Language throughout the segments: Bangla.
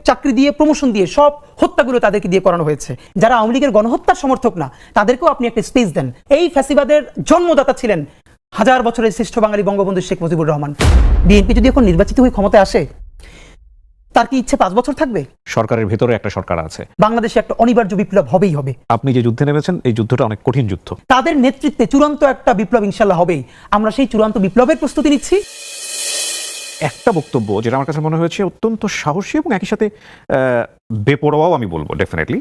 চাকরি দিয়ে, প্রমোশন দিয়ে, সব হত্যাগুলো তাদেরকে দিয়ে করানো হয়েছে। যারা আওয়ামী লীগের গণহত্যার সমর্থক না, তাদেরকেও আপনি একটা স্পেস দেন। এই ফ্যাসিবাদের জন্মদাতা ছিলেন হাজার বছরের শ্রেষ্ঠ বাঙালি বঙ্গবন্ধু শেখ মুজিবুর রহমান। বিএনপি যদি এখন নির্বাচিত হয়ে ক্ষমতায় আসে, তার কি ইচ্ছে 5 বছর থাকবে? সরকারের ভেতরে একটা সরকার আছে, বাংলাদেশে একটা অনিবার্য বিপ্লব হবেই হবে। আপনি যে যুদ্ধে নেমেছেন, এই যুদ্ধটা অনেক কঠিন যুদ্ধ। তাদের নেতৃত্বে চূড়ান্ত একটা বিপ্লব ইনশাল্লাহ হবেই। আমরা সেই চূড়ান্ত বিপ্লবের প্রস্তুতি নিচ্ছি। একটা বক্তব্য যেটা আমার কাছে মনে হয়েছে অত্যন্ত সাহসী এবং একই সাথে বেপরোয়াও আমি বলবো ডেফিনেটলি,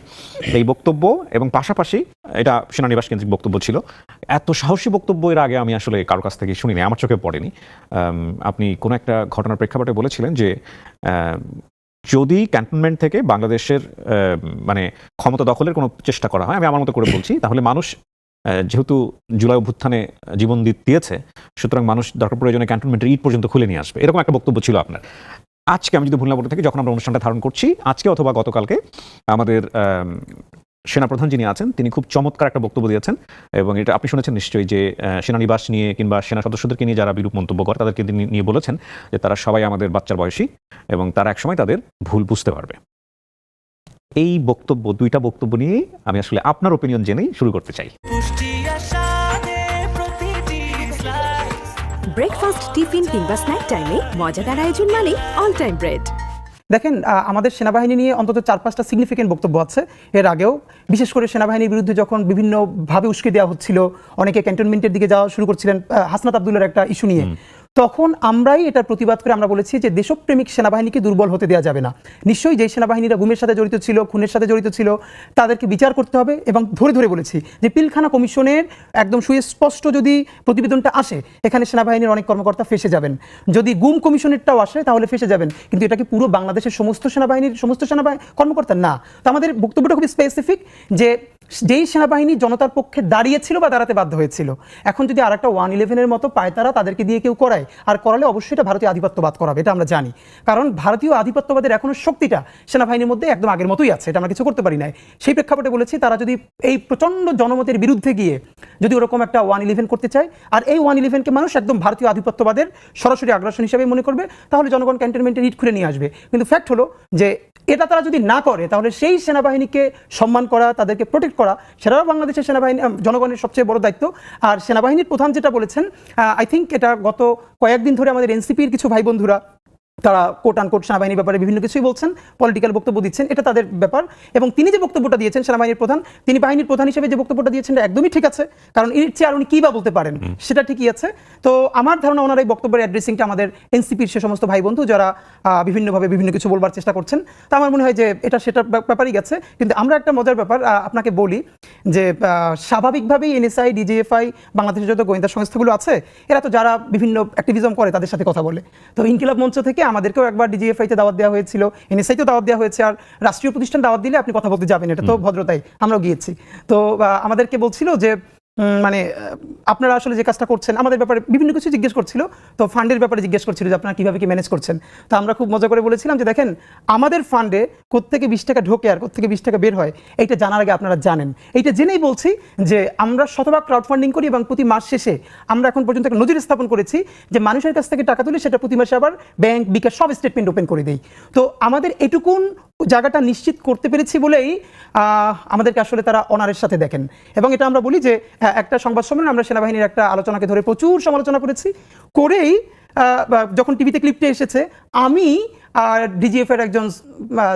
এই বক্তব্য এবং পাশাপাশি এটা সেনানিবাস কেন্দ্রিক বক্তব্য ছিল। এত সাহসী বক্তব্য এর আগে আমি আসলে কারো কাছ থেকে শুনিনি, আমার চোখে পড়েনি। আপনি কোনো একটা ঘটনার প্রেক্ষাপটে বলেছিলেন যে যদি ক্যান্টনমেন্ট থেকে বাংলাদেশের মানে ক্ষমতা দখলের কোনো চেষ্টা করা হয়, আমি আমার মতো করে বলছি, তাহলে মানুষ যেহেতু জুলাই অভ্যুত্থানে জীবন দিয়েছে, সুতরাং মানুষ দরকার প্রয়োজনে ক্যান্টনমেন্টের ইট পর্যন্ত খুলে নিয়ে আসবে, এরকম একটা বক্তব্য ছিল আপনার। আজকে আমি যদি ভুল না বলে থাকি, যখন আমরা অনুষ্ঠানটা ধারণ করছি আজকে অথবা গতকালকে, আমাদের সেনাপ্রধান যিনি আছেন তিনি খুব চমৎকার একটা বক্তব্য দিয়েছেন, এবং এটা আপনি শুনেছেন নিশ্চয়ই, যে সেনানিবাস নিয়ে কিংবা সেনা সদস্যদেরকে নিয়ে যারা বিরূপ মন্তব্য করে তাদেরকে নিয়ে বলেছেন যে তারা সবাই আমাদের বাচ্চার বয়সী এবং তারা একসময় তাদের ভুল বুঝতে পারবে। এই বক্তব্য, দুইটা বক্তব্য নিয়ে আমি আসলে আপনার ওপিনিয়ন জেনেই শুরু করতে চাই। ব্রেকফাস্ট, টিফিন কিংবা স্ন্যাক টাইমে মজাদার আয়োজন মানে অল টাইম ব্রেড। দেখেন, আমাদের সেনাবাহিনী নিয়ে অন্তত 4-5টা সিগনিফিকেন্ট বক্তব্য আছে এর আগেও। বিশেষ করে সেনাবাহিনীর বিরুদ্ধে যখন বিভিন্নভাবে উস্কে দেওয়া হচ্ছিল, অনেকে ক্যান্টনমেন্টের দিকে যাওয়া শুরু করছিলেন হাসনাত আবদুল্লার একটা ইস্যু নিয়ে, তখন আমরাই এটার প্রতিবাদ করে আমরা বলেছি যে দেশপ্রেমিক সেনাবাহিনীকে দুর্বল হতে দেওয়া যাবে না। নিশ্চয়ই যেই সেনাবাহিনীরা গুমের সাথে জড়িত ছিল, খুনের সাথে জড়িত ছিল, তাদেরকে বিচার করতে হবে। এবং ধরে ধরে বলেছি যে পিলখানা কমিশনের একদম সুস্পষ্ট যদি প্রতিবেদনটা আসে, এখানে সেনাবাহিনীর অনেক কর্মকর্তা ফেসে যাবেন। যদি গুম কমিশনেরটাও আসে তাহলে ফেসে যাবেন। কিন্তু এটা কি পুরো বাংলাদেশের সমস্ত সেনাবাহিনীর কর্মকর্তা না। তো আমাদের বক্তব্যটা খুবই স্পেসিফিক, যে যেই সেনাবাহিনী জনতার পক্ষে দাঁড়িয়েছিল বা দাঁড়াতে বাধ্য হয়েছিল, এখন যদি আরেকটা 111-এর মতো পায়তারা তাদেরকে দিয়ে কেউ করায়, আর করালে অবশ্যই এটা ভারতীয় আধিপত্যবাদ করাবে, এটা আমরা জানি। কারণ ভারতীয় আধিপত্যবাদের এখনো শক্তিটা সেনাবাহিনীর মধ্যে একদম আগের মতোই আছে, এটা আমরা কিছু করতে পারি না। সেই প্রেক্ষাপটে বলেছি, তারা যদি এই প্রচণ্ড জনমতের বিরুদ্ধে গিয়ে যদি ওরকম একটা 111 করতে চায়, আর এই 111-কে মানুষ একদম ভারতীয় আধিপত্যবাদের সরাসরি আগ্রাসন হিসেবে মনে করবে, তাহলে জনগণ ক্যান্টনমেন্টের ইট খুলে নিয়ে আসবে। কিন্তু ফ্যাক্ট হলো যে এটা তারা যদি না করে, তাহলে সেই সেনাবাহিনীকে সম্মান করা, তাদেরকে প্রোটেক্ট করা, সেটাও বাংলাদেশের সেনাবাহিনী জনগণের সবচেয়ে বড় দায়িত্ব। আর সেনাবাহিনীর প্রধান যেটা বলেছেন, আই থিঙ্ক এটা গত কয়েকদিন ধরে আমাদের এনসিপির কিছু ভাই বন্ধুরা তারা কোট আনকোট সেনাবাহিনীর ব্যাপারে বিভিন্ন কিছুই বলছেন, পলিটিক্যাল বক্তব্য দিচ্ছেন, এটা তাদের ব্যাপার। এবং তিনি যে বক্তব্যটা দিয়েছেন সেনাবাহিনীর প্রধান, তিনি বাহিনীর প্রধান হিসেবে যে বক্তব্যটা দিয়েছেন একদমই ঠিক আছে, কারণ এর চেয়ে আর উনি কী বা বলতে পারেন, সেটা ঠিকই আছে। তো আমার ধারণা ওনার এই বক্তব্যের অ্যাড্রেসিংটা আমাদের এনসিপির সে সমস্ত ভাই বন্ধু যারা বিভিন্নভাবে বিভিন্ন কিছু বলবার চেষ্টা করছেন, তা আমার মনে হয় যে এটা সেটার ব্যাপারই গেছে। কিন্তু আমরা একটা মজার ব্যাপার আপনাকে বলি, যে স্বাভাবিকভাবেই এনএসআই, ডিজিএফআই, বাংলাদেশের যত গোয়েন্দা সংস্থাগুলো আছে, এরা তো যারা বিভিন্ন অ্যাক্টিভিজম করে তাদের সাথে কথা বলে। তো ইনকিলাব মঞ্চ থেকে আমাদেরকেও একবার ডিজিএফআইতে দাওয়াত দেওয়া হয়েছিল, এনএসআইতেও দাওয়াত দেওয়া হয়েছে, আর রাষ্ট্রীয় প্রতিষ্ঠান দাওয়াত দিলে আপনি কথা বলতে যাবেন, এটা তো ভদ্রতাই, আমরাও গিয়েছি। তো আমাদেরকে বলছিল যে মানে আপনারা আসলে যে কাজটা করছেন আমাদের ব্যাপারে বিভিন্ন কিছু জিজ্ঞেস করছিল, তো ফান্ডের ব্যাপারে জিজ্ঞেস করছিল যে আপনারা কীভাবে কি ম্যানেজ করছেন। তো আমরা খুব মজা করে বলেছিলাম যে দেখেন, আমাদের ফান্ডে কোত্থেকে 20 টাকা ঢোকে আর কোত্থেকে 20 টাকা বের হয়, এইটা জানার আগে আপনারা জানেন। এইটা জেনেই বলছি যে আমরা শতভাগ ক্রাউড ফান্ডিং করি, এবং প্রতি মাস শেষে আমরা এখন পর্যন্ত একটা নজির স্থাপন করেছি যে মানুষের কাছ থেকে টাকা তুলে সেটা প্রতি মাসে আবার ব্যাংক, বিকাশ সব স্টেটমেন্ট ওপেন করে দেই। তো আমাদের এটুকুন জায়গাটা নিশ্চিত করতে পেরেছি বলেই আমাদেরকে আসলে তারা অনারের সাথে দেখেন। এবং এটা আমরা বলি যে একটা সংবাদ সম্মেলনে আমরা সেনাবাহিনীর একটা আলোচনাকে ধরে প্রচুর সমালোচনা করেই যখন টিভিতে ক্লিপটা এসেছে, আমি ডিজিএফের একজন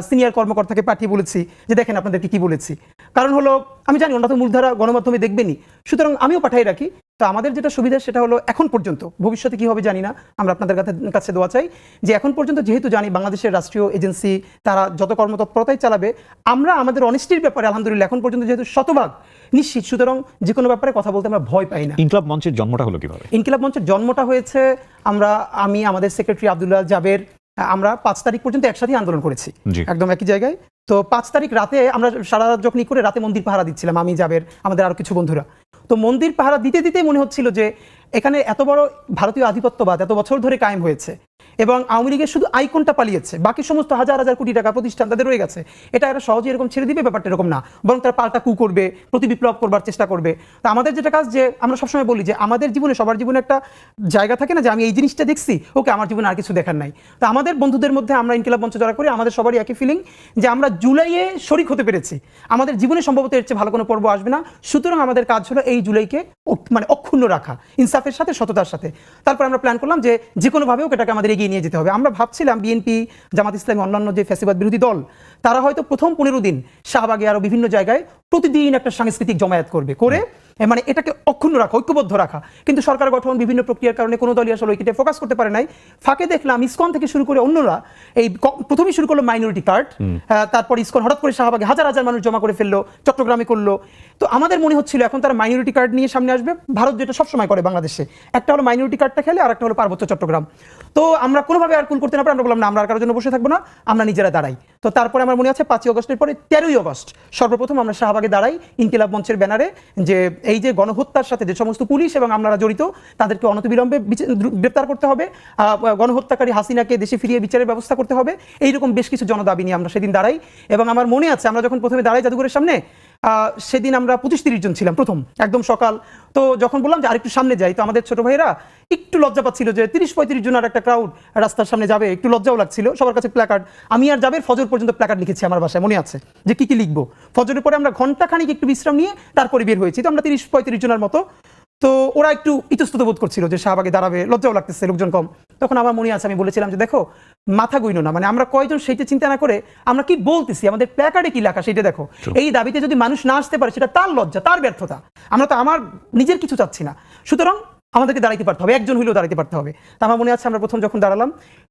সিনিয়র কর্মকর্তাকে পাঠিয়ে বলেছি যে দেখেন আপনাদেরকে কি বলেছি। কারণ হলো আমি জানি ওনারা তো মূলধারা গণমাধ্যমে দেখবেনই, সুতরাং আমিও পাঠিয়ে রাখি। তো আমাদের যেটা সুবিধা সেটা হলো এখন পর্যন্ত, ভবিষ্যতে কী হবে জানি না, আমরা আপনাদের কাছে দোয়া চাই যে এখন পর্যন্ত যেহেতু জানি বাংলাদেশের রাষ্ট্রীয় এজেন্সি তারা যত কর্মতৎপরতাই চালাবে, আমরা আমাদের অনেস্টির ব্যাপারে আলহামদুলিল্লাহ এখন পর্যন্ত যেহেতু শতভাগ নিশ্চিত, সুতরাং যে কোনো ব্যাপারে কথা বলতে আমরা ভয় পাই না। ইনকিলাব মঞ্চের জন্মটা হলো কিভাবে? ইনকিলাব মঞ্চের জন্মটা হয়েছে, আমি আমাদের সেক্রেটারি আব্দুল্লাহ জাবের, আমরা 5 তারিখ পর্যন্ত একসাথে আন্দোলন করেছি, একদম একই জায়গায়। তো 5 তারিখ রাতে আমরা সারা রাত যখন করে রাতে মন্দির পাহারা দিচ্ছিলাম, আমি, জাবের, আমাদের আরও কিছু বন্ধুরা। তো মন্দির পাহারা দিতে দিতেই মনে হচ্ছিল যে এখানে এত বড় ভারতীয় আধিপত্যবাদ এত বছর ধরে কায়েম হয়েছে, এবং আওয়ামী লীগের শুধু আইকনটা পালিয়েছে, বাকি সমস্ত হাজার হাজার কোটি টাকা প্রতিষ্ঠান তাদের রয়ে গেছে। এটা এরা সহজে এরকম ছেড়ে দিবে, ব্যাপারটা এরকম না, বরং তারা পাল্টা কু করবে, প্রতি বিপ্লব করবার চেষ্টা করবে। তো আমাদের যেটা কাজ, যে আমরা সবসময় বলি যে আমাদের জীবনে, সবার জীবনে একটা জায়গা থাকে না যে আমি এই জিনিসটা দেখছি, ওকে আমার জীবনে আর কিছু দেখার নাই। তো আমাদের বন্ধুদের মধ্যে আমরা ইনকিলাব মঞ্চ যারা করি, আমাদের সবারই একই ফিলিং যে আমরা জুলাইয়ে শরিক হতে পেরেছি, আমাদের জীবনে সম্ভবত এর চেয়ে ভালো কোনো পর্ব আসবে না। সুতরাং আমাদের কাজ হলো এই জুলাইকে মানে অক্ষুণ্ণ রাখা, ইনসাফের সাথে, সততার সাথে। তারপর আমরা প্ল্যান করলাম যে যে কোনোভাবে এটাকে আমাদের এগিয়ে নিয়ে যেতে হবে। আমরা ভাবছিলাম বিএনপি, জামাত ইসলামী, অন্যান্য যে ফ্যাসিবাদ বিরোধী দল, তারা হয়তো প্রথম 15 দিন শাহবাগে আরো বিভিন্ন জায়গায় প্রতিদিন একটা সাংস্কৃতিক জমায়েত করে মানে এটাকে অক্ষুণ্ণ রাখা, ঐক্যবদ্ধ রাখা। কিন্তু সরকার গঠন, বিভিন্ন প্রক্রিয়ার কারণে কোনো দলই আসলে ওইটা ফোকাস করতে পারে নাই। ফাঁকে দেখলাম ইসকন থেকে শুরু করে অন্যরা এই প্রথমেই শুরু করলো মাইনরিটি কার্ড, তারপর ইসকন হঠাৎ করে শাহবাগে হাজার হাজার মানুষ জমা করে ফেললো, চট্টগ্রামে করলো। তো আমাদের মনে হচ্ছিল এখন তারা মাইনরিটি কার্ড নিয়ে সামনে আসবে। ভারত যেটা সবসময় করে বাংলাদেশে, একটা হলো মাইনরিটি কার্ডটা খেলে, আর একটা হলো পার্বত্য চট্টগ্রাম। তো আমরা কোনোভাবে আর কুল করতে না পারি, আমরা বললাম না, আমরা আর কারোর জন্য বসে থাকবো না, আমরা নিজেরা দাঁড়াই। তো তারপরে আমার মনে আছে 5ই অগস্টের পরে 13ই অগস্ট সর্বপ্রথম আমরা শাহবাগে দাঁড়াই ইনকিলাব মঞ্চের ব্যানারে, যে এই যে গণহত্যার সাথে যে সমস্ত পুলিশ এবং আমরা জড়িত তাদেরকে অনতিবিলম্বে গ্রেপ্তার করতে হবে, গণহত্যাকারী হাসিনাকে দেশে ফিরিয়ে বিচারের ব্যবস্থা করতে হবে। এইরকম বেশ কিছু জনদাবি নিয়ে আমরা সেদিন দাঁড়াই। এবং আমার মনে আছে আমরা যখন প্রথমে দাঁড়াই জাদুঘরের সামনে, সেদিন আমরা 25-30 জন ছিলাম প্রথম, একদম সকাল। তো যখন বললাম যে আরেকটু সামনে যাই, তো আমাদের ছোট ভাইয়েরা একটু লজ্জা পাচ্ছিল যে 30-35 জনের একটা ক্রাউড রাস্তার সামনে যাবে, একটু লজ্জাও লাগছিল। সবার কাছে প্ল্যাকার্ড, আমি আর যাবের ফজর পর্যন্ত প্ল্যাকার্ড লিখেছি আমার বাসায়, মনে আছে যে কি কি লিখবো। ফজরের পরে আমরা ঘন্টাখানিক একটু বিশ্রাম নিয়ে তারপরে বের হয়েছি। তো আমরা 30-35 জনের মতো। তো ওরা একটু ইতস্তত বোধ করছিল যে শাহবাগে দাঁড়াবে, লজ্জাও লাগতেছে, লোকজন কম। তখন আমার মনে আছে আমি বলেছিলাম যে দেখো, মাথা গইনো না, মানে আমরা কয়জন সেইটা চিন্তা না করে আমরা কি বলতেছি, আমাদের প্ল্যাকার্ডে কি লেখা সেইটা দেখো। এই দাবিতে যদি মানুষ না আসতে পারে, সেটা তার লজ্জা, তার ব্যর্থতা। আমরা তো আমার নিজের কিছু চাচ্ছি না, সুতরাং আমাদেরকে দাঁড়াইতে পারতে হবে, একজন হইলেও দাঁড়াইতে পারতে হবে। তা আমার মনে আছে আমরা প্রথম যখন দাঁড়ালাম,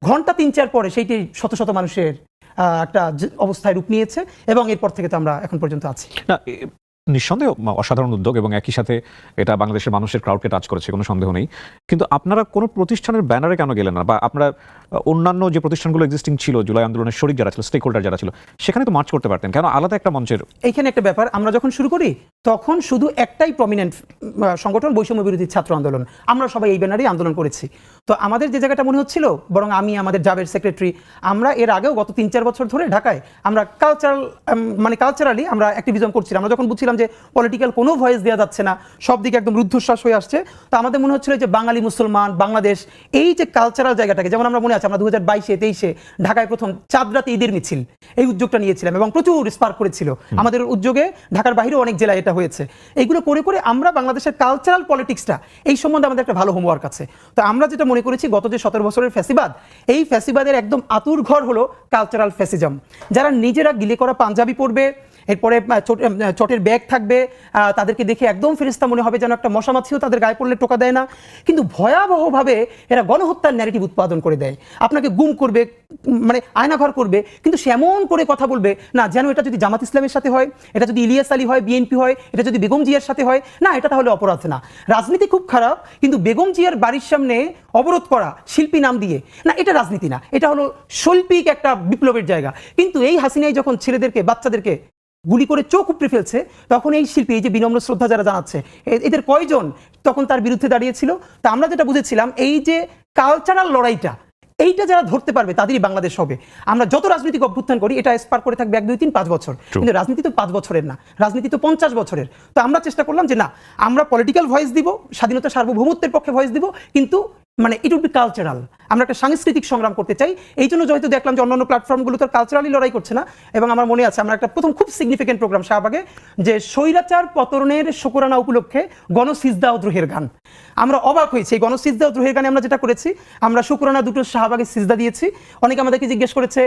ঘন্টা 3-4 পরে সেইটি শত শত মানুষের একটা অবস্থায় রূপ নিয়েছে, এবং এরপর থেকে তো আমরা এখন পর্যন্ত আছি। না, নিঃসন্দেহে অসাধারণ উদ্যোগ, এবং একই সাথে এটা বাংলাদেশের মানুষের ক্রাউডকে টাচ করেছে, কোনো সন্দেহ নেই। কিন্তু আপনারা কোনো প্রতিষ্ঠানের ব্যানারে কেন গেলেন না? বা আপনারা অন্যান্য যে প্রতিষ্ঠানগুলো এক্সিস্টিং ছিল, জুলাই আন্দোলনের শরিক যারা ছিল, স্টেক হোল্ডার যারা ছিল, সেখানে তো মার্চ করতে পারতেন, কেন আলাদা একটা মঞ্চের? এইখানে একটা ব্যাপার, আমরা যখন শুরু করি তখন শুধু একটাই প্রমিনেন্ট সংগঠন, বৈষম্য বিরোধী ছাত্র আন্দোলন, আমরা সবাই এই ব্যানারেই আন্দোলন করেছি। তো আমাদের যে জায়গাটা মনে হচ্ছিল, বরং আমি, আমাদের জাবের সেক্রেটারি, আমরা এর আগেও গত 3-4 বছর ধরে ঢাকায় আমরা কালচারালি আমরা অ্যাক্টিভিজম করছিলাম। আমরা যখন বুঝছিলাম যে পলিটিক্যাল কোনো ভয়েস দেওয়া যাচ্ছে না, সব দিকে একদম রুদ্ধশ্বাস হয়ে আসছে, তো আমাদের মনে হচ্ছিল যে বাঙালি মুসলমান বাংলাদেশ, এই যে কালচারাল জায়গাটাকে, যেমন আমরা মনে আছে আমরা 2022-23 ঢাকায় প্রথম চাঁদ রাতে ঈদের মিছিল, এই উদ্যোগটা নিয়েছিলাম এবং প্রচুর স্পার্ক করেছিল আমাদের উদ্যোগে। ঢাকার বাইরেও অনেক জেলায় এটা হয়েছে। এইগুলো করে করে আমরা বাংলাদেশের কালচারাল পলিটিক্সটা, এই সম্বন্ধে আমাদের একটা ভালো হোমওয়ার্ক আছে। তো আমরা যেটা মনে করেছি, গত যে 17 বছরের ফ্যাসিবাদ, এই ফ্যাসিবাদের একদম আতুর ঘর হলো কালচারাল ফ্যাসিজম। যারা নিজেরা গিলে করা পাঞ্জাবি পরবে, এরপরে চটের ব্যাগ থাকবে, তাদেরকে দেখে একদম ফেরেশতা মনে হবে, যেন একটা মশা মাছিও তাদের গায়ে পড়লে টোকা দেয় না, কিন্তু ভয়াবহভাবে এরা গণহত্যার ন্যারেটিভ উৎপাদন করে দেয়। আপনাকে গুম করবে, মানে আয়নাঘর করবে, কিন্তু সে এমন করে কথা বলবে না যেন এটা যদি জামাত ইসলামের সাথে হয়, এটা যদি ইলিয়াস আলী হয়, বিএনপি হয়, এটা যদি বেগম জিয়ার সাথে হয়, না এটা তাহলে অপরাধ না। রাজনীতি খুব খারাপ, কিন্তু বেগম জিয়ার বাড়ির সামনে অবরোধ করা শিল্পী নাম দিয়ে, না এটা রাজনীতি না, এটা হলো শৈল্পিক একটা বিপ্লবের জায়গা। কিন্তু এই হাসিনাই যখন ছেলেদেরকে, বাচ্চাদেরকে গুলি করে চোখ উপড়ে ফেলছে, তখন এই শিল্পী, এই যে বিনম্র শ্রদ্ধা যারা জানাচ্ছে, এদের কয়জন তখন তার বিরুদ্ধে দাঁড়িয়েছিল? তা আমরা যেটা বুঝেছিলাম, এই যে কালচারাল লড়াইটা, এইটা যারা ধরতে পারবে তাদেরই বাংলাদেশ হবে। আমরা যত রাজনৈতিক অভ্যুত্থান করি, এটা স্পার করে থাকবে 1, 2, 3, 5 বছর, কিন্তু রাজনীতি তো 5 বছরের না, রাজনীতি তো 50 বছরের। তো আমরা চেষ্টা করলাম যে না, আমরা পলিটিক্যাল ভয়েস দিব, স্বাধীনতা সার্বভৌমত্বের পক্ষে ভয়েস দিব, কিন্তু মানে ইট উড বি কালচারাল। আমরা একটা সাংস্কৃতিক সংগ্রাম করতে চাই। এই জন্য যেহেতু দেখলাম যে অন্যান্য প্ল্যাটফর্মগুলো তো কালচারালি লড়াই করছে না, এবং আমার মনে আছে আমরা একটা প্রথম খুব সিগনিফিকেন্ট প্রোগ্রাম শাহবাগে, যে স্বৈরাচার পতনের শুকরানা উপলক্ষে গণসিজদা ও দ্রোহের গান। আমরা অবাক হয়েছি, এই গণসিজদা ও দ্রোহের গানে আমরা যেটা করেছি, আমরা শুকরানা 2টো শাহবাগে সিজদা দিয়েছি। অনেকে আমাদেরকে জিজ্ঞেস করেছে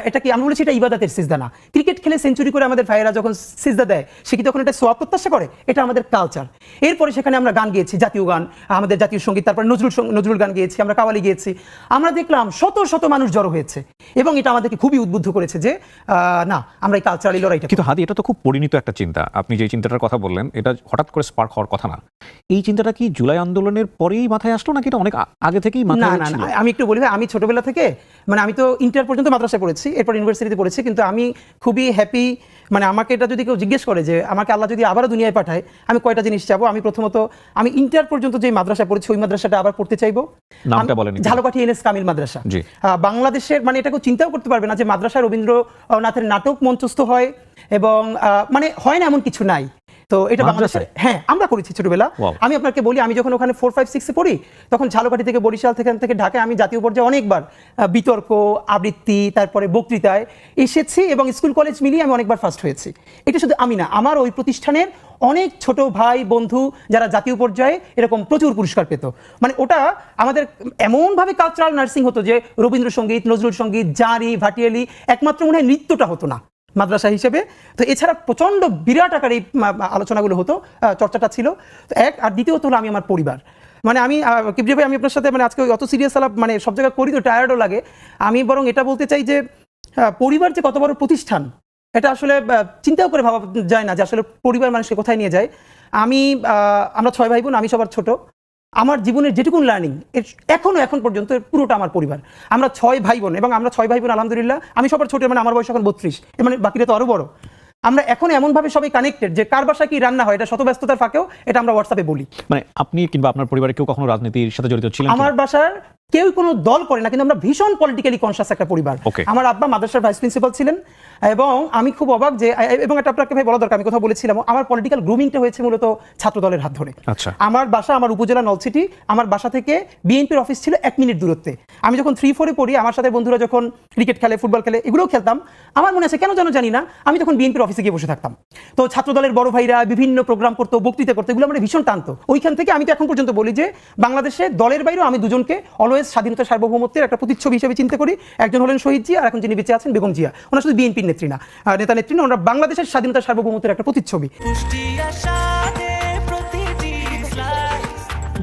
এটা কি, আমরা বলেছি এটা ইবাদতের সিজদা না। ক্রিকেট খেলে সেঞ্চুরি করে আমাদের ভাইয়েরা যখন সিজদা দেয়, সে কি তখন এটা সোয়াব প্রত্যাশা করে? এটা আমাদের কালচার। এরপরে সেখানে আমরা গান গিয়েছি, জাতীয় গান, আমাদের জাতীয় সঙ্গীত, তারপর নজরুল গান গিয়েছি, আমরা কাওয়ালি গিয়েছি। আমরা দেখলাম শত শত মানুষ জড়ো হয়েছে, এবং এটা আমাদেরকে খুবই উদ্বুদ্ধ করেছে যে না, আমরা এই কালচারালি লড়াইটা। কিন্তু হাদি, এটা তো খুব পরিণত একটা চিন্তা। আপনি যে চিন্তাটার কথা বললেন, এটা হঠাৎ করে স্পার্ক হওয়ার কথা না। এই চিন্তাটা কি জুলাই আন্দোলনের পরেই মাথায় আসলো, নাকি এটা অনেক আগে থেকেই মাথায় ছিল? না, আমি একটু বলি, আমি ছোটবেলা থেকে, মানে আমি তো ইন্টার পর্যন্ত মাদ্রাসায় পড়েছি, এরপর ইউনিভার্সিটিতে পড়েছি, কিন্তু আমি খুবই হ্যাপি। মানে আমাকে এটা যদি কেউ জিজ্ঞেস করে যে আমাকে আল্লাহ যদি আবারও দুনিয়ায় পাঠায়, আমি কয়টা জিনিস চাবো, আমি প্রথমত আমি ইন্টার পর্যন্ত যে মাদ্রাসায় পড়েছি ওই মাদ্রাসাটা আবার পড়তে চাইবো। নামটা বলেন। ঝালকাঠি নলহাটি এনএস কামিল মাদ্রাসা। জি। বাংলাদেশের মানে এটা কেউ চিন্তাও করতে পারবে না যে মাদ্রাসায় রবীন্দ্রনাথের নাটক মঞ্চস্থ হয় এবং মানে হয় না এমন কিছু নাই। তো এটা বাংলাদেশে, হ্যাঁ আমরা করেছি ছোটবেলা। Wow. আমি আপনাকে বলি, আমি যখন ওখানে 4, 5, 6 পড়ি তখন ঝালকাঠি থেকে বরিশাল থেকে ঢাকায় আমি জাতীয় পর্যায়ে অনেকবার বিতর্ক, আবৃত্তি, তারপরে বক্তৃতায় এসেছি এবং স্কুল কলেজ মিলিয়ে আমি অনেকবার ফার্স্ট হয়েছি। এটা শুধু আমি না, আমার ওই প্রতিষ্ঠানের অনেক ছোট ভাই বন্ধু যারা জাতীয় পর্যায়ে এরকম প্রচুর পুরস্কার পেত। মানে ওটা আমাদের এমনভাবে কালচারাল নার্সিং হতো যে রবীন্দ্রসঙ্গীত, নজরুল সঙ্গীত, জারি, ভাটিয়ালি, একমাত্র মনে হয় নৃত্যটা হতো না মাদ্রাসা হিসেবে। তো এছাড়া প্রচণ্ড বিরাট আকারে এই আলোচনাগুলো হতো, চর্চাটা ছিল। তো এক, আর দ্বিতীয়ত হলো আমি আমার পরিবার। মানে আমি কিবরিয়া ভাই, আমি আপনার সাথে মানে আজকে অত সিরিয়াস আলাপ মানে সব জায়গায় করি তো টায়ার্ডও লাগে। আমি বরং এটা বলতে চাই যে পরিবার যে কত বড় প্রতিষ্ঠান এটা আসলে চিন্তাও করে ভাবা যায় না যে আসলে পরিবার মানুষকে কোথায় নিয়ে যায়। আমরা 6 ভাই বোন, আমি সবার ছোট। আমার জীবনের যেটুকুন লার্নিং এখন পর্যন্ত পুরোটা আমার পরিবার। আমরা 6 ভাই বোন এবং আমরা 6 ভাই বোন আলহামদুলিল্লাহ। আমি সবার ছোট, মানে আমার বয়স এখন 32, মানে বাকিরা তো আরো বড়। আমরা এখন এমনভাবে সবাই কানেক্টেড যে কার বাসায় কি রান্না হয় এটা শত ব্যস্ততার ফাঁকেও এটা আমরা হোয়াটসঅ্যাপে বলি। মানে আপনি কিংবা আপনার পরিবারে কেউ কখনো রাজনীতির সাথে জড়িত ছিলেন? আমার বাসার কেউ কোনো দল করে না, কিন্তু আমরা ভীষণ পলিটিক্যালি কনসিয়াস একটা পরিবার। Okay. আমার আব্বা মাদ্রাসার ভাইস প্রিন্সিপাল ছিলেন এবং আমি খুব অবাক যে, এবং এটা আপনাকে ভাই বলা দরকার, আমি কথা বলেছিলাম, আমার পলিটিক্যাল গ্রুমিংটা হয়েছে মূলত ছাত্র দলের হাত ধরে। আচ্ছা। আমার বাসা, আমার উপজেলা নলছিটি, আমার বাসা থেকে বিএনপির অফিস ছিল 1 মিনিট দূরত্বে। আমি যখন 3-4-এ পড়ি, আমার সাথে বন্ধুরা যখন ক্রিকেট খেলে, ফুটবল খেলে, এগুলোও খেলতাম। আমার মনে আছে কেন যেন জানি না, আমি তখন বিএনপির অফিসে গিয়ে বসে থাকতাম। তো ছাত্র দলের বড় ভাইরা বিভিন্ন প্রোগ্রাম করতো, বক্তৃতা করতো, এগুলো আমার ভীষণ টানতো। ওইখান থেকে আমি তো এখন পর্যন্ত বলি যে বাংলাদেশে দলের বাইরেও আমি দুজনকে অলওয়েজ স্বাধীনতা সার্বভৌমত্বের একটা প্রতিচ্ছবি হিসেবে চিন্তা করি। একজন হলেন শহীদ জিয়া, আর এখন যিনি বেঁচে আছেন বেগম জিয়া। ওনার শুধু বিএনপির নেত্রী না, নেতা নেত্রী না, ওনারা বাংলাদেশের স্বাধীনতা সার্বভৌমত্বের একটা প্রতিচ্ছবি।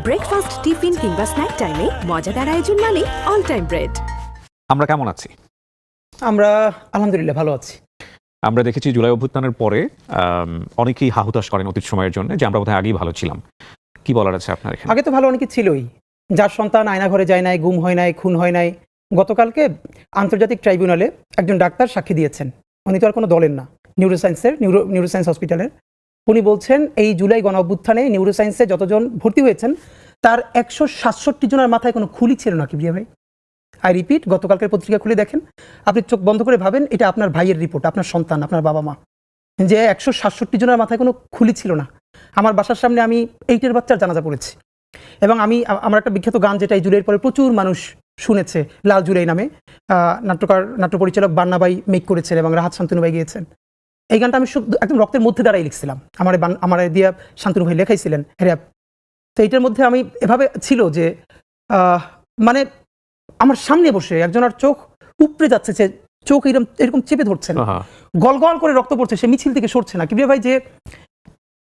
ব্রেকফাস্ট, টিফিন কিংবা স্ন্যাক টাইমে মজাদার আয়োজন মানে অল টাইম ব্রেড। আমরা কেমন আছি? আমরা আলহামদুলিল্লাহ ভালো আছি। আমরা দেখেছি জুলাই অভ্যুত্থানের পরে অনেকেই হাহুতাশ করেন অতীত সময়ের জন্য যে আমরা বোধহয় আগেই ভালো ছিলাম। কি বলার আছে আপনার এখানে? আগে তো ভালো অনেকে ছিলই, যার সন্তান আয়না ঘরে যায় নাই, গুম হয় নাই, খুন হয় নাই। গতকালকে আন্তর্জাতিক ট্রাইব্যুনালে একজন ডাক্তার সাক্ষী দিয়েছেন, উনি তো আর কোনো দলের না, নিউরোসায়েন্স হসপিটালের। উনি বলছেন এই জুলাই গণ অভ্যুত্থানে নিউরোসায়েন্সে যতজন ভর্তি হয়েছেন তার 167 জনের মাথায় কোনো খুলি ছিল না। কিবরিয়া ভাই, আই রিপিট, গতকালকের পত্রিকা খুলে দেখেন, আপনি চোখ বন্ধ করে ভাবেন এটা আপনার ভাইয়ের রিপোর্ট, আপনার সন্তান, আপনার বাবা মা, যে 167 জনের মাথায় কোনো খুলি ছিল না। আমার বাসার সামনে আমি 8-এর বাচ্চার জানাজা পড়েছি এবং আমার একটা বিখ্যাত গান যেটা এই জুলাইয়ের পরে প্রচুর মানুষ শুনেছে, লাল জুলাই নামে, নাট্য পরিচালক বান্নাবাই মেক করেছেন এবং রাহাত শান্তনু ভাই গিয়েছেন। এই গানটা আমি শুধু একদম রক্তের মধ্যে দাঁড়াই লিখছিলাম, আমার দিয়া শান্তনু ভাই লেখাইছিলেন র‍্যাপ। তো এইটার মধ্যে আমি এভাবে ছিল যে মানে আমার সামনে বসে একজনের চোখ উপড়ে যাচ্ছে, যে চোখ এরকম চেপে ধরছেন, গল গল করে রক্ত পড়ছে, সে মিছিল থেকে সরছে না। কিবরিয়া ভাই, যে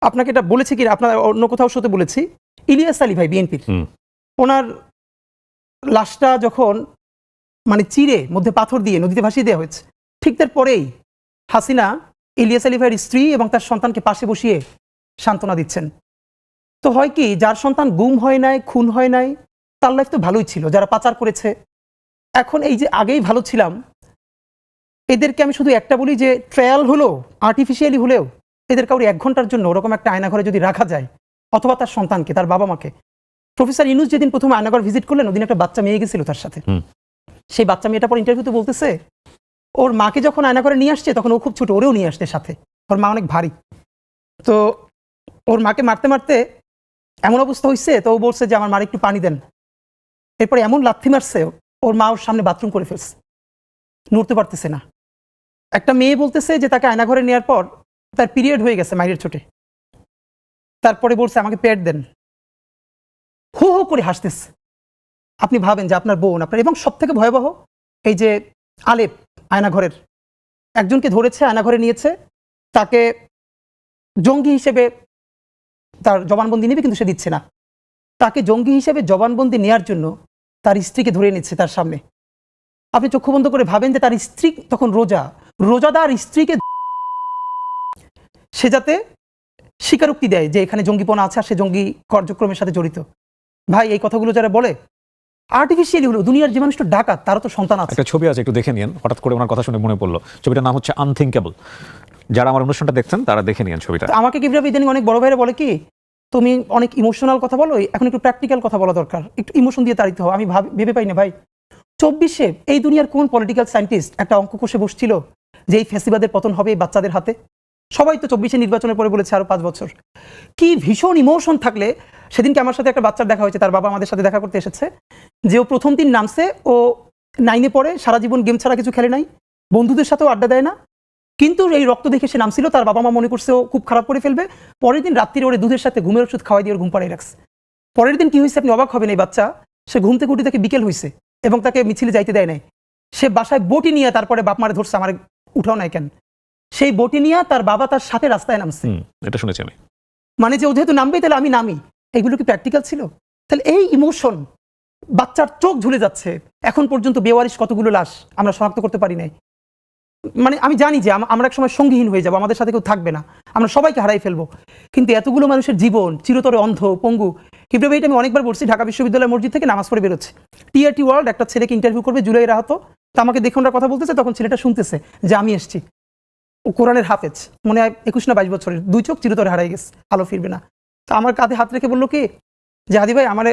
আপনাকে এটা বলেছি কি আপনার অন্য কোথাও শোতে বলেছি, ইলিয়াস আলী ভাই বিএনপির, ওনার লাশটা যখন মানে চিরে মধ্যে পাথর দিয়ে নদীতে ভাসিয়ে দেওয়া হয়েছে, ঠিক তারপরেই হাসিনা ইলিয়াস আলী ভাইয়ের স্ত্রী এবং তার সন্তানকে পাশে বসিয়ে সান্ত্বনা দিচ্ছেন। তো হয় কি, যার সন্তান গুম হয় নাই, খুন হয় নাই, তার লাইফ তো ভালোই ছিল। যারা পাচার করেছে, এখন এই যে আগেই ভালো ছিলাম, এদেরকে আমি শুধু একটা বলি যে ট্রায়াল হলো, আর্টিফিশিয়ালি হলেও এদের কাউরি 1 ঘন্টার জন্য ওরকম একটা আয়নাঘরে যদি রাখা যায়, অথবা তার সন্তানকে, তার বাবা মাকে। প্রফেসর ইউনূস যেদিন প্রথমে আয়নাঘর ভিজিট করলেন, ওদিন একটা বাচ্চা মেয়ে গেছিল তার সাথে। সেই বাচ্চা মেয়েটা পর ইন্টারভিউতে বলতেছে, ওর মাকে যখন আয়নাঘরে নিয়ে আসছে তখন ও খুব ছোট, ওরেও নিয়ে আসছে সাথে, ওর মা অনেক ভারী। তো ওর মাকে মারতে মারতে এমন অবস্থা হয়েছে, তো ও বলছে যে আমার মার একটু পানি দেন। এরপরে এমন লাথি মারছে, ওর মা ওর সামনে বাথরুম করে ফেলছে, নড়তে পারতেছে না। একটা মেয়ে বলতেছে যে তাকে আয়নাঘরে নেওয়ার পর তার পিরিয়ড হয়ে গেছে মায়ের ছোটে, তারপরে বলছে আমাকে পেট দেন, হো হো করে হাসতেছে। আপনি ভাবেন যে আপনার বোন, আপনার, এবং সব থেকে ভয়াবহ এই যে আলেপ আয়নাঘরের একজনকে ধরেছে, আয়নাঘরে নিয়েছে, তাকে জঙ্গি হিসেবে তার জবানবন্দি নেবে, কিন্তু সে দিচ্ছে না। তাকে জঙ্গি হিসেবে জবানবন্দি নেওয়ার জন্য তার স্ত্রীকে ধরে নিচ্ছে তার সামনে। আপনি চক্ষু বন্ধ করে ভাবেন যে তার স্ত্রী তখন রোজাদার স্ত্রীকে সে যাতে স্বীকারোক্তি দেয় যে এখানে জঙ্গিপনা আছে আর সে জঙ্গি কার্যক্রমের সাথে জড়িত। ভাই, এই কথাগুলো যারা বলে আর্টিফিশিয়ালি হলো, দুনিয়ার যে মানুষটা ডাকাত তারও তো সন্তান আছে। একটা ছবি আছে, একটু দেখে নিন, হঠাৎ করে ওনার কথা শুনে মনে পড়লো। ছবিটার নাম হচ্ছে আনথিঙ্কেবল। যারা আমার অনুষ্ঠানটা দেখছেন তারা দেখে নিন ছবিটা। আমাকে কিবরিয়া ইদানিং অনেক বড় ভাইরা বলে কি, তুমি অনেক ইমোশনাল কথা বলো, এখন একটু প্র্যাকটিক্যাল কথা বলা দরকার, একটু ইমোশন দিয়ে তাড়িত হও। আমি ভেবে পাই না ভাই, 24-এ এই দুনিয়ার কোন পলিটিক্যাল সায়েন্টিস্ট একটা অঙ্ক কষে বসছিল যে এই ফ্যাসিবাদের পতন হবে এই বাচ্চাদের হাতে? সবাই তো 24-এ নির্বাচনের পরে বলেছে আরো 5 বছর। কি ভীষণ ইমোশন থাকলে, সেদিনকে আমার সাথে একটা বাচ্চার দেখা হয়েছে, তার বাবা আমাদের সাথে দেখা করতে এসেছে, যে ও প্রথম দিন নামছে, ও 9-এ পড়ে, সারা জীবন গেম ছাড়া কিছু খেলে নাই, বন্ধুদের সাথেও আড্ডা দেয় না, কিন্তু এই রক্ত দেখে সে নামছিল, তার বাবা মা মনে করছে ও খুব খারাপ করে ফেলবে। পরের দিন রাত্রিরে ওরে দুধের সাথে ঘুমের ওষুধ খাওয়াই দিয়ে ওর ঘুম পাড়িয়ে রাখছে। পরের দিন কি হয়েছে আপনি অবাক হবেন, এই বাচ্চা সে ঘুম থেকে উঠে থেকে বিকেল হয়েছে এবং তাকে মিছিলে যাইতে দেয় নাই। সে বাসায় বটি নিয়ে তারপরে বাপ মারে ধরছে, আমার উঠাও নাই কেন, সেই বটি নিয়ে তার বাবা তার সাথে রাস্তায় নামছে। এটা শুনেছি আমি। মানে যে ও যেহেতু নামবেই তাহলে আমি নামি, এগুলো কি প্র্যাকটিক্যাল ছিল? তাহলে এই ইমোশন, বাচ্চার চোখ ঝুলে যাচ্ছে, এখন পর্যন্ত বেওয়ারিশ কতগুলো লাশ আমরা শনাক্ত করতে পারি নাই। মানে আমি জানি যে আমরা এক সময় সঙ্গীহীন হয়ে যাবো, আমাদের সাথে কেউ থাকবে না, আমরা সবাইকে হারাই ফেলবো, কিন্তু এতগুলো মানুষের জীবন চিরতরে অন্ধ পঙ্গু। কিন্তু এটা আমি অনেকবার বলছি, ঢাকা বিশ্ববিদ্যালয় মসজিদ থেকে নামাজ পড়ে বেরোচ্ছে, টিআরটি ওয়ার্ল্ড একটা ছেলেকে ইন্টারভিউ করবে, জুলাই আহত, তো আমাকে দেখে ওনারা কথা বলতেছে, তখন ছেলেটা শুনতেছে যে আমি এসছি, ও কোরআনের হাফেজ, মনে হয় 21 না 22 বছরের, 2 চোখ চিরতরে হারাই গেছে, আলো ফিরবে না। তো আমার কাঁধে হাত রেখে বললো কি যে হাদি ভাই, আমার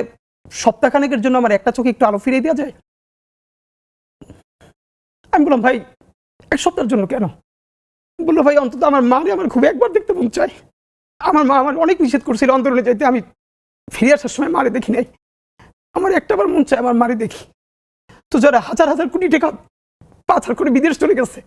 সপ্তাহখানেকের জন্য আমার একটা চোখে একটু আলো ফিরিয়ে দেওয়া যায়? আমি বললাম ভাই 1 সপ্তাহের জন্য কেন? বললো ভাই অন্তত আমার মারে আমার খুব একবার দেখতে মন চাই, আমার মা আমার অনেক নিষেধ করছিল অন্তরণে যাইতে, আমি ফিরে আসার সময় মারে দেখি নাই, আমার একটাবার মন চায় আমার মারে দেখি। তো যারা হাজার হাজার কোটি টাকা পাচার করে বিদেশ চলে গেছে,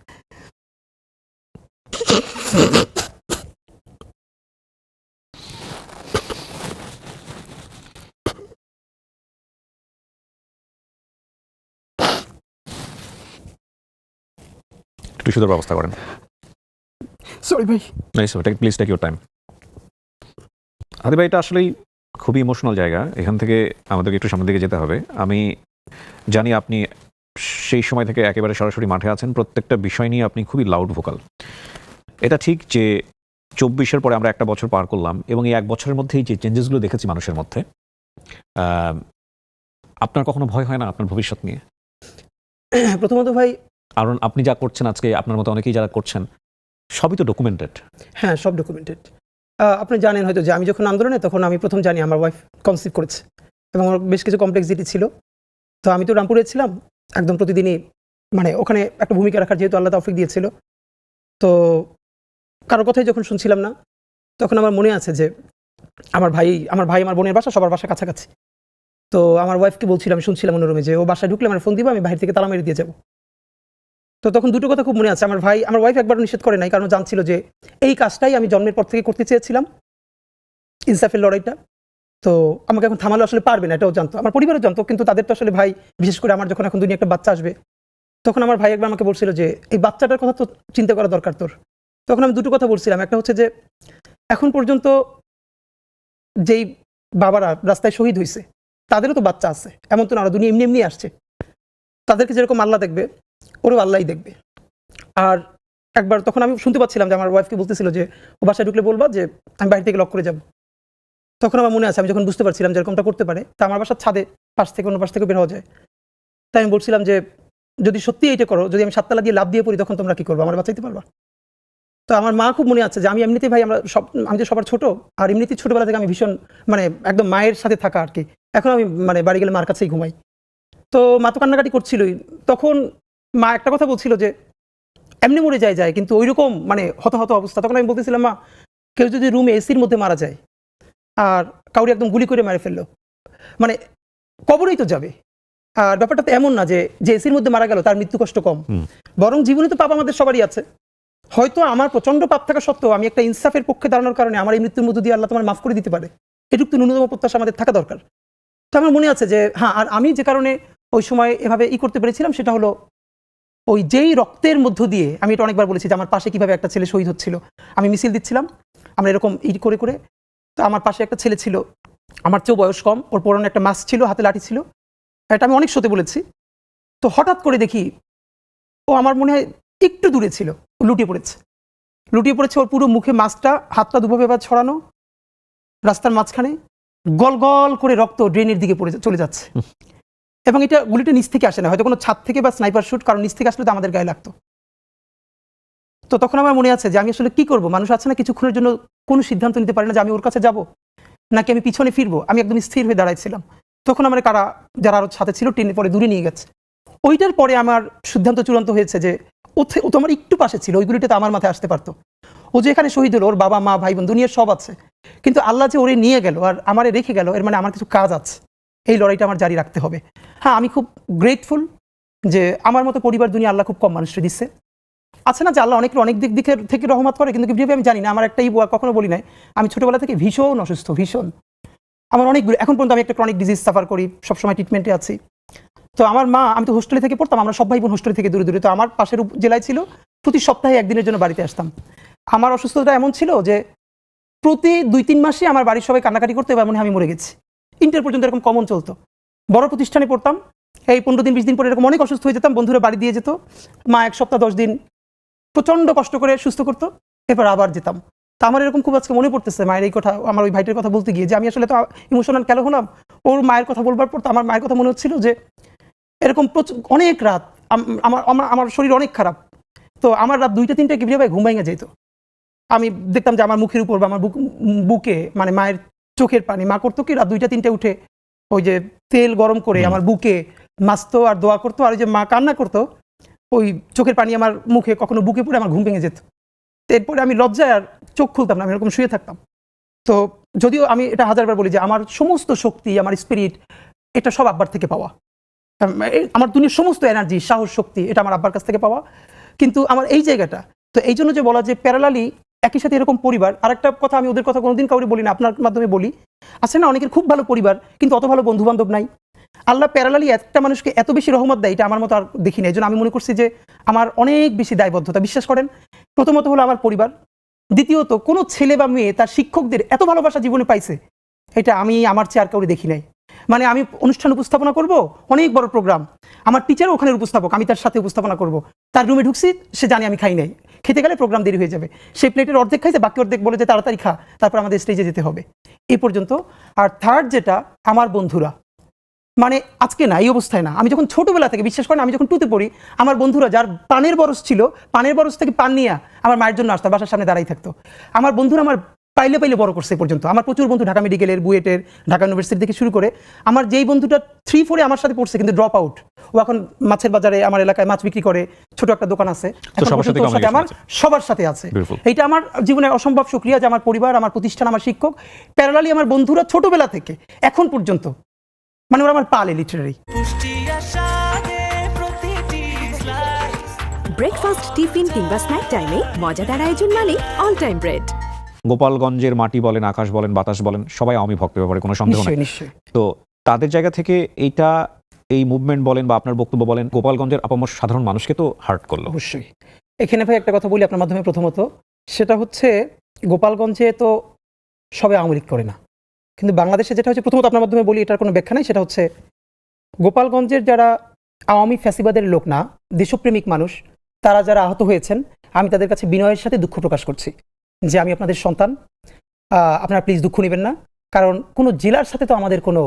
টিস্যুদের ব্যবস্থা করেন। সরি ভাই। Please take your time. Hadi ভাই, এটা আসলেই খুবই ইমোশনাল জায়গা, এখান থেকে আমাদেরকে একটু সামনের দিকে যেতে হবে। আমি জানি আপনি সেই সময় থেকে একেবারে সরাসরি মাঠে আছেন, প্রত্যেকটা বিষয় নিয়ে আপনি খুবই লাউড ভোকাল। এটা ঠিক যে 24-এর পরে আমরা একটা বছর পার করলাম, এবং এই 1 বছরের মধ্যেই যে চেঞ্জেসগুলো দেখেছি মানুষের মধ্যে, আপনার কখনো ভয় হয় না আপনার ভবিষ্যৎ নিয়ে? প্রথমত ভাই, কারণ আপনি যা করছেন আজকে, আপনার মতো অনেকেই যারা করছেন, সবই তো ডকুমেন্টেড। হ্যাঁ, সব ডকুমেন্টেড। আপনি জানেন হয়তো যে আমি যখন আন্দোলনে, তখন আমি প্রথম জানি আমার ওয়াইফ কনসিভ করেছে, এবং আমার বেশ কিছু কমপ্লেক্সিটি ছিল। তো আমি তো রামপুরে ছিলাম, একদম প্রতিদিনই মানে ওখানে একটা ভূমিকা রাখার যেহেতু আল্লাহ তৌফিক দিয়েছিল, তো কারোর কথাই যখন শুনছিলাম না, তখন আমার মনে আছে যে আমার ভাই আমার বোনের বাসা, সবার বাসা কাছাকাছি। তো আমার ওয়াইফকে বলছিলাম, শুনছিলাম অন্য রুমে, যে ও বাসায় ঢুকলে আমার ফোন দিবা, আমি বাইরে থেকে তালা মেরে দিয়ে যাবো। তো তখন দুটো কথা খুব মনে আছে, আমার ওয়াইফ একবার নিষেধ করে নাই, কারণ জানছিল যে এই কাজটাই আমি জন্মের পর থেকে করতে চেয়েছিলাম, ইনসাফের লড়াইটা। তো আমাকে এখন থামালে আসলে পারবে না, এটাও জানতো, আমার পরিবারও জানতো, কিন্তু তাদের তো আসলে ভাই, বিশেষ করে আমার যখন এখন দুনিয়া একটা বাচ্চা আসবে, তখন আমার ভাই একবার আমাকে বলছিল যে এই বাচ্চাটার কথা তো চিন্তা করা দরকার তোর। তখন আমি দুটো কথা বলছিলাম, একটা হচ্ছে যে এখন পর্যন্ত যেই বাবারা রাস্তায় শহীদ হয়েছে, তাদেরও তো বাচ্চা আছে, এমন তো না ওরা দুনিয়া এমনি এমনি আসছে, তাদেরকে যেরকম আল্লাহ দেখবে ওরও আল্লাহই দেখবে। আর একবার তখন আমি শুনতে পাচ্ছিলাম যে আমার ওয়াইফকে বলতেছিল যে ও বাসায় ঢুকলে বলবা যে আমি বাইরে থেকে লক করে যাব। তখন আমার মনে আছে, আমি যখন বুঝতে পারছিলাম যে এরকমটা করতে পারে, তা আমার বাসার ছাদে পাশ থেকে অন্য পাশ থেকে বের হওয়া যায়, তাই আমি বলছিলাম যে যদি সত্যি এইটা করো, যদি আমি 7 তালা দিয়ে লাভ দিয়ে পড়ি, তখন তোমরা কি করবো, আমার বাঁচাইতে পারবা? তো আমার মা খুব মনে আছে যে আমি এমনিতেই ভাই, আমি যে সবার ছোট, আর এমনিতেই ছোটবেলা থেকে আমি ভীষণ মানে একদম মায়ের সাথে থাকা আর কি, এখন আমি মানে বাড়ি গেলে মার কাছেই ঘুমাই। তো মা তো কান্নাকাটি করছিলই, তখন মা একটা কথা বলছিল যে এমনি মরে যায়, কিন্তু ওইরকম মানে হত অবস্থা। তখন আমি বলতেছিলাম, মা কেউ যদি রুমে এসির মধ্যে মারা যায় আর কাউরি একদম গুলি করে মেরে ফেললো, মানে কবরেই তো যাবে। আর ব্যাপারটা তো এমন না যে এসির মধ্যে মারা গেল তার মৃত্যু কষ্ট কম, বরং জীবনে তো পাপ আমাদের সবারই আছে। হয়তো আমার প্রচন্ড পাপ থাকা সত্ত্বেও আমি একটা ইনসাফের পক্ষে দাঁড়ানোর কারণে আমার এই মৃত্যুর মধ্য দিয়ে আল্লাহ তোমার মাফ করে দিতে পারে, এটুকু তো ন্যূনতম প্রত্যাশা আমাদের থাকা দরকার। তো আমার মনে আছে যে হ্যাঁ, আর আমি যে কারণে ওই সময় এভাবে করতে পেরেছিলাম, সেটা হলো ওই যেই রক্তের মধ্য দিয়ে, আমি এটা অনেকবার বলেছি যে আমার পাশে কিভাবে একটা ছেলে শহীদ হচ্ছিল, আমি মিছিল দিচ্ছিলাম, আমরা এরকম করে করে, তো আমার পাশে একটা ছেলে ছিল, আমার চেয়েও বয়স কম, ওর পরনে একটা মাস্ক ছিল, হাতে লাঠি ছিল, এটা আমি অনেক শোতে বলেছি। তো হঠাৎ করে দেখি ও আমার মনে হয় একটু দূরে ছিল, লুটিয়ে পড়েছে, ওর পুরো মুখে মাস্কটা, হাতটা দুভাবে এবার ছড়ানো, রাস্তার মাঝখানে গল গল করে রক্ত ড্রেনের দিকে চলে যাচ্ছে। এবং এটা গুলিটা নিচ থেকে আসে না, হয়তো কোনো ছাদ থেকে বা স্নাইপার শুট, কারণ নিচ থেকে আসলে তো আমাদের গায়ে লাগতো। তো তখন আমার মনে আছে যে আমি আসলে কি করব, মানুষ আছে না কিছুক্ষণের জন্য কোনো সিদ্ধান্ত নিতে পারে না যে আমি ওর কাছে যাব, নাকি আমি পিছনে ফিরবো, আমি একদম স্থির হয়ে দাঁড়াইছিলাম। তখন আমার কারা যারা আরো সাথে ছিল টেনে পরে দূরে নিয়ে গেছে। ওইটার পরে আমার সিদ্ধান্ত চূড়ান্ত হয়েছে যে ও তো আমার একটু পাশে ছিল, ওইগুলিতে তো আমার মাথায় আসতে পারতো। ও যে এখানে শহীদ হলো, ওর বাবা মা ভাই বোন দুনিয়ার সব আছে, কিন্তু আল্লাহ যে ওরে নিয়ে গেল আর আমারে রেখে গেল, এর মানে আমার কিছু কাজ আছে, এই লড়াইটা আমার জারি রাখতে হবে। হ্যাঁ, আমি খুব গ্রেটফুল যে আমার মতো পরিবার দুনিয়া আল্লাহ খুব কম মানুষকে দিচ্ছে। আছে না যে আল্লাহ অনেক দিক থেকে রহমত করে, কিন্তু কিভাবে আমি জানি না। আমার একটাই কখনো বলি নাই, আমি ছোটবেলা থেকে ভীষণ অসুস্থ, ভীষণ। আমার অনেকগুলো, এখন পর্যন্ত আমি একটা ক্রনিক ডিজিজ সাফার করি, সবসময় ট্রিটমেন্টে আছি। তো আমার মা, আমি তো হোস্টেলে থেকে পড়তাম, আমরা সব ভাই বোন হোস্টেলে থেকে দূরে দূরে, তো আমার পাশের জেলায় ছিল, প্রতি সপ্তাহে একদিনের জন্য বাড়িতে আসতাম। আমার অসুস্থতা এমন ছিল যে প্রতি 2-3 মাসে আমার বাড়ির সবাই কান্নাকাটি করতে, এবার মনে হয় আমি মরে গেছি। ইন্টার পর্যন্ত এরকম কমন চলতো। বড় প্রতিষ্ঠানে পড়তাম, এই 15 দিন 20 দিন পরে এরকম অনেক অসুস্থ হয়ে যেতাম, বন্ধুরা বাড়ি দিয়ে যেত, মা 1 সপ্তাহ 10 দিন প্রচণ্ড কষ্ট করে সুস্থ করতো, এরপর আবার যেতাম। তা আমার এরকম খুব আজকে মনে পড়তেছে মায়ের এই কথা, আমার ওই ভাইটির কথা বলতে গিয়ে, যে আমি আসলে তো ইমোশনাল কেন হলাম। ওর মায়ের কথা বলবার পর তো আমার মায়ের কথা মনে হচ্ছিল যে এরকম অনেক রাত আমার শরীর অনেক খারাপ, তো আমার রাত 2টা-3টা কিভাবে ঘুম ভেঙে যেত। আমি দেখতাম যে আমার মুখের উপর বা আমার বুকে, মানে মায়ের চোখের পানি, মা করতো কি রাত 2টা-3টে উঠে ওই যে তেল গরম করে আমার বুকে মাছতো আর দোয়া করতো, আর ওই যে মা কান্না করতো, ওই চোখের পানি আমার মুখে কখনো বুকে পড়ে আমার ঘুম ভেঙে যেত। এরপরে আমি লজ্জায় আর চোখ খুলতাম না, আমি এরকম শুয়ে থাকতাম। তো যদিও আমি এটা হাজারবার বলি যে আমার সমস্ত শক্তি, আমার স্পিরিট, এটা সব আব্বার থেকে পাওয়া। আমার দুনিয়ার সমস্ত এনার্জি, সাহস, শক্তি, এটা আমার আব্বার কাছ থেকে পাওয়া। কিন্তু আমার এই জায়গাটা, তো এই জন্য যে বলা যে প্যারালালি একই সাথে এরকম পরিবার। আরেকটা কথা, আমি ওদের কথা কোনোদিন কাউকে বলি না, আপনার মাধ্যমে বলি, আছে না অনেকের খুব ভালো পরিবার কিন্তু অত ভালো বন্ধু বান্ধব নাই। আল্লাহ প্যারালালি একটা মানুষকে এত বেশি রহমত দেয়, এটা আমার মতো আর দেখি না। এই জন্য আমি মনে করছি যে আমার অনেক বেশি দায়বদ্ধতা। বিশ্বাস করেন, প্রথমত হলো আমার পরিবার, দ্বিতীয়ত কোনো ছেলে বা মেয়ে তার শিক্ষকদের এত ভালোবাসা জীবনে পাইছে, এটা আমি আমার চেয়ে আর কাউকে দেখি নাই। মানে আমি অনুষ্ঠান উপস্থাপনা করব, অনেক বড় প্রোগ্রাম, আমার টিচারও ওখানে উপস্থাপক, আমি তার সাথে উপস্থাপনা করব। তার রুমে ঢুকছি, সে জানে আমি খাই নাই, খেতে গেলে প্রোগ্রাম দেরি হয়ে যাবে, সেই প্লেটের অর্ধেক খাইছে, বাকি অর্ধেক বলে যে তাড়াতাড়ি খা, তারপর আমাদের স্টেজে যেতে হবে, এই পর্যন্ত। আর থার্ড যেটা, আমার বন্ধুরা, মানে আজকে না, এই অবস্থায় না, আমি যখন ছোটবেলা থেকে, বিশ্বাস করেন আমি যখন 2তে পড়ি, আমার বন্ধুরা যার পানের বরস ছিল, পানের বরস থেকে পান নিয়ে আমার মায়ের জন্য আসতো, বাসার সামনে দাঁড়াই থাকতো। আমার বন্ধুরা আমার পাইলে বড় করছে এ পর্যন্ত। আমার প্রচুর বন্ধু ঢাকা মেডিকেলের, বুয়েটের, ঢাকা ইউনিভার্সিটি থেকে শুরু করে, আমার যেই বন্ধুটা 3-4-এ আমার সাথে পড়ছে কিন্তু ড্রপ আউট, ও এখন মাছের বাজারে আমার এলাকায় মাছ বিক্রি করে, ছোট একটা দোকান আছে, আমার সবার সাথে আছে। এইটা আমার জীবনের অসম্ভব শুকরিয়া যে আমার পরিবার, আমার প্রতিষ্ঠান, আমার শিক্ষক, প্যারালালি আমার বন্ধুরা ছোটবেলা থেকে এখন পর্যন্ত, মানে ওরা আমার পালে লিটারারি। ব্রেকফাস্ট, টিফিন কিংবা স্ন্যাক টাইমে মজাদার আয়োজন মানে অল টাইম ব্রেড। গোপালগঞ্জের মাটি বলেন, আকাশ বলেন, বাতাস বলেন, সবাই আওয়ামী ভক্ত, ব্যাপারে কোনো সন্দেহ নেই। তো তাদের জায়গা থেকে এই মুভমেন্ট বলেন বা আপনার বক্তব্য বলেন, গোপালগঞ্জের আপামর সাধারণ মানুষকে তো হার্ট করলো। অবশ্যই। এখানে ভাই একটা কথা বলি আপনার মাধ্যমে, প্রথমত সেটা হচ্ছে গোপালগঞ্জে তো সবাই আওয়ামী লীগ করে না, কিন্তু বাংলাদেশে যেটা হচ্ছে, প্রথমত আপনার মাধ্যমে বলি, এটার কোনো ব্যাখ্যা নাই, সেটা হচ্ছে গোপালগঞ্জের যারা আওয়ামী ফ্যাসিবাদের লোক না, দেশপ্রেমিক মানুষ, তারা যারা আহত হয়েছেন, আমি তাদের কাছে বিনয়ের সাথে দুঃখ প্রকাশ করছি যে আমি আপনাদের সন্তান, আপনারা প্লিজ দুঃখ নেবেন না, কারণ কোনো জেলার সাথে তো আমাদের কোনো